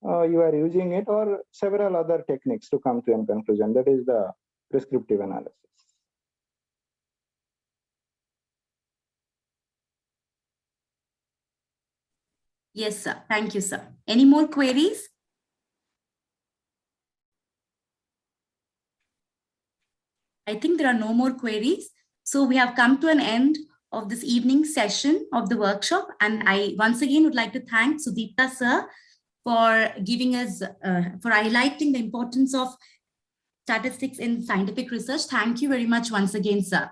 You are using it, or several other techniques to come to a conclusion. That is the prescriptive analysis. Yes, sir. Thank you, sir. Any more queries? I think there are no more queries. So we have come to an end of this evening session of the workshop. And I once again would like to thank Sudipta, sir, for giving us, for highlighting the importance of statistics in scientific research. Thank you very much once again, sir.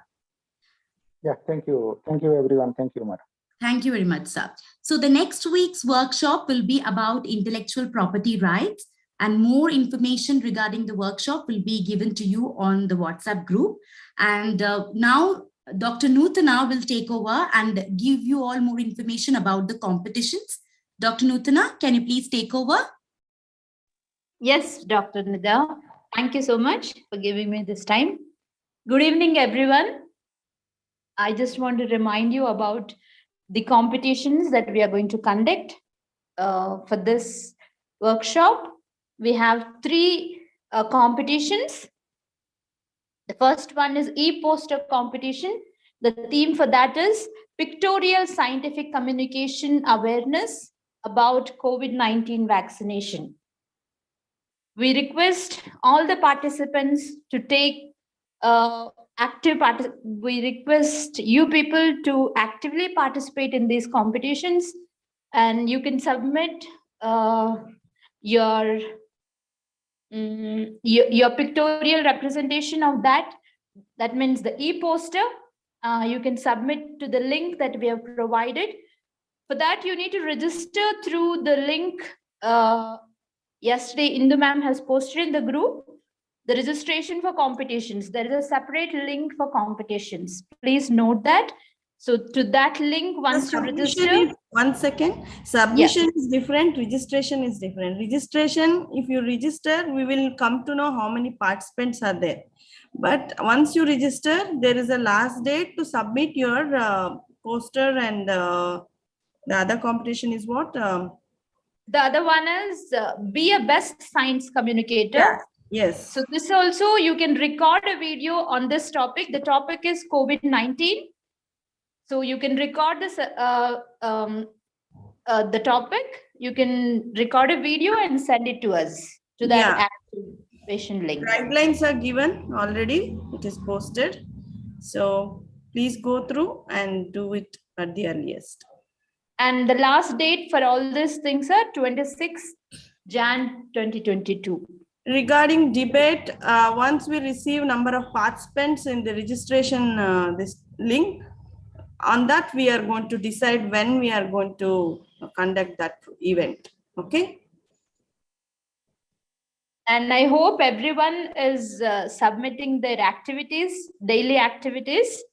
Yeah, thank you. Thank you, everyone. Thank you, Mara. Thank you very much, sir. So the next week's workshop will be about intellectual property rights. And more information regarding the workshop will be given to you on the WhatsApp group. And now Dr. Nutana will take over and give you all more information about the competitions. Dr. Nutana, can you please take over? Yes, Dr. Nida. Thank you so much for giving me this time. Good evening, everyone. I just want to remind you about the competitions that we are going to conduct for this workshop. We have 3 competitions. The first one is e-poster competition. The theme for that is pictorial scientific communication awareness about COVID-19 vaccination. We request all the participants to take we request you people to actively participate in these competitions, and you can submit your pictorial representation of that. That means the e-poster. You can submit to the link that we have provided. For that, you need to register through the link yesterday Indu ma'am has posted in the group. The registration for competitions. There is a separate link for competitions. Please note that. So to that link, once you register. One second. Submission is different. Registration is different. Registration, if you register, we will come to know how many participants are there. But once you register, there is a last date to submit your poster, and the other competition is what? The other one is be a best science communicator. Yeah. Yes. So this also, you can record a video on this topic. The topic is COVID-19. So you can record this, the topic. You can record a video and send it to us, to that activation link. Guidelines are given already. It is posted. So please go through and do it at the earliest. And the last date for all these things are 26 Jan 2022. Regarding debate, once we receive number of participants in the registration, this link, on that we are going to decide when we are going to conduct that event. Okay. And I hope everyone is submitting their activities, daily activities.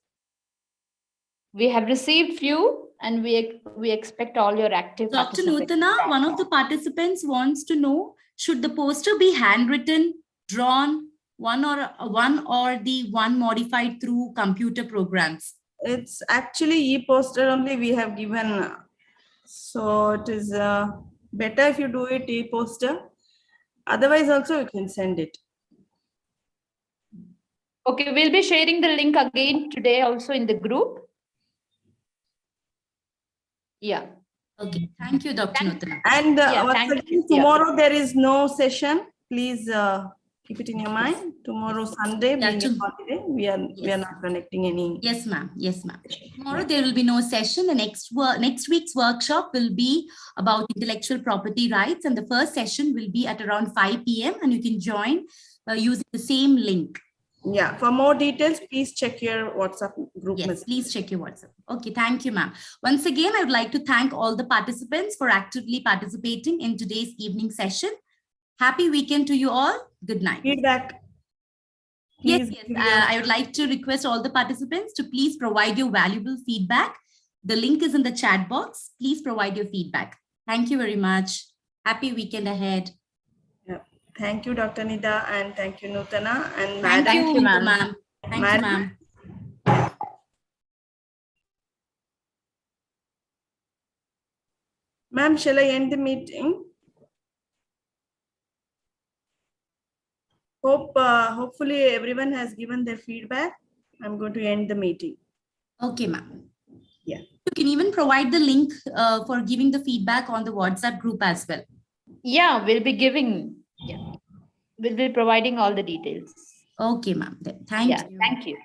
We have received few, and we expect all your active Dr. participants. Nutana, one of the participants wants to know, should the poster be handwritten, drawn, one or the one modified through computer programs? It's actually e-poster only we have given. So it is better if you do it e-poster. Otherwise also you can send it. Okay, we'll be sharing the link again today also in the group. Yeah. Okay, thank you, Dr. Nutana. And once again, tomorrow there is no session. Please keep it in your mind. Tomorrow, Sunday, being a holiday, we are not connecting any. Yes, ma'am. Yes, ma'am. Tomorrow there will be no session. The next week's workshop will be about intellectual property rights, and the first session will be at around 5 p.m. and you can join using the same link. Yeah, for more details, please check your WhatsApp group. Yes, please check your WhatsApp. Okay, thank you, ma'am. Once again, I would like to thank all the participants for actively participating in today's evening session. Happy weekend to you all. Good night. Feedback. Yes, I would like to request all the participants to please provide your valuable feedback. The link is in the chat box. Please provide your feedback. Thank you very much. Happy weekend ahead. Thank you, Dr. Nida, and thank you, Nutana. And thank you, ma'am. Thank you, ma'am. Ma'am, shall I end the meeting? Hopefully everyone has given their feedback. I'm going to end the meeting. Okay, ma'am. Yeah. You can even provide the link for giving the feedback on the WhatsApp group as well. Yeah, we'll be giving. Yeah. We'll be providing all the details. Okay, ma'am. Thank you. Thank you.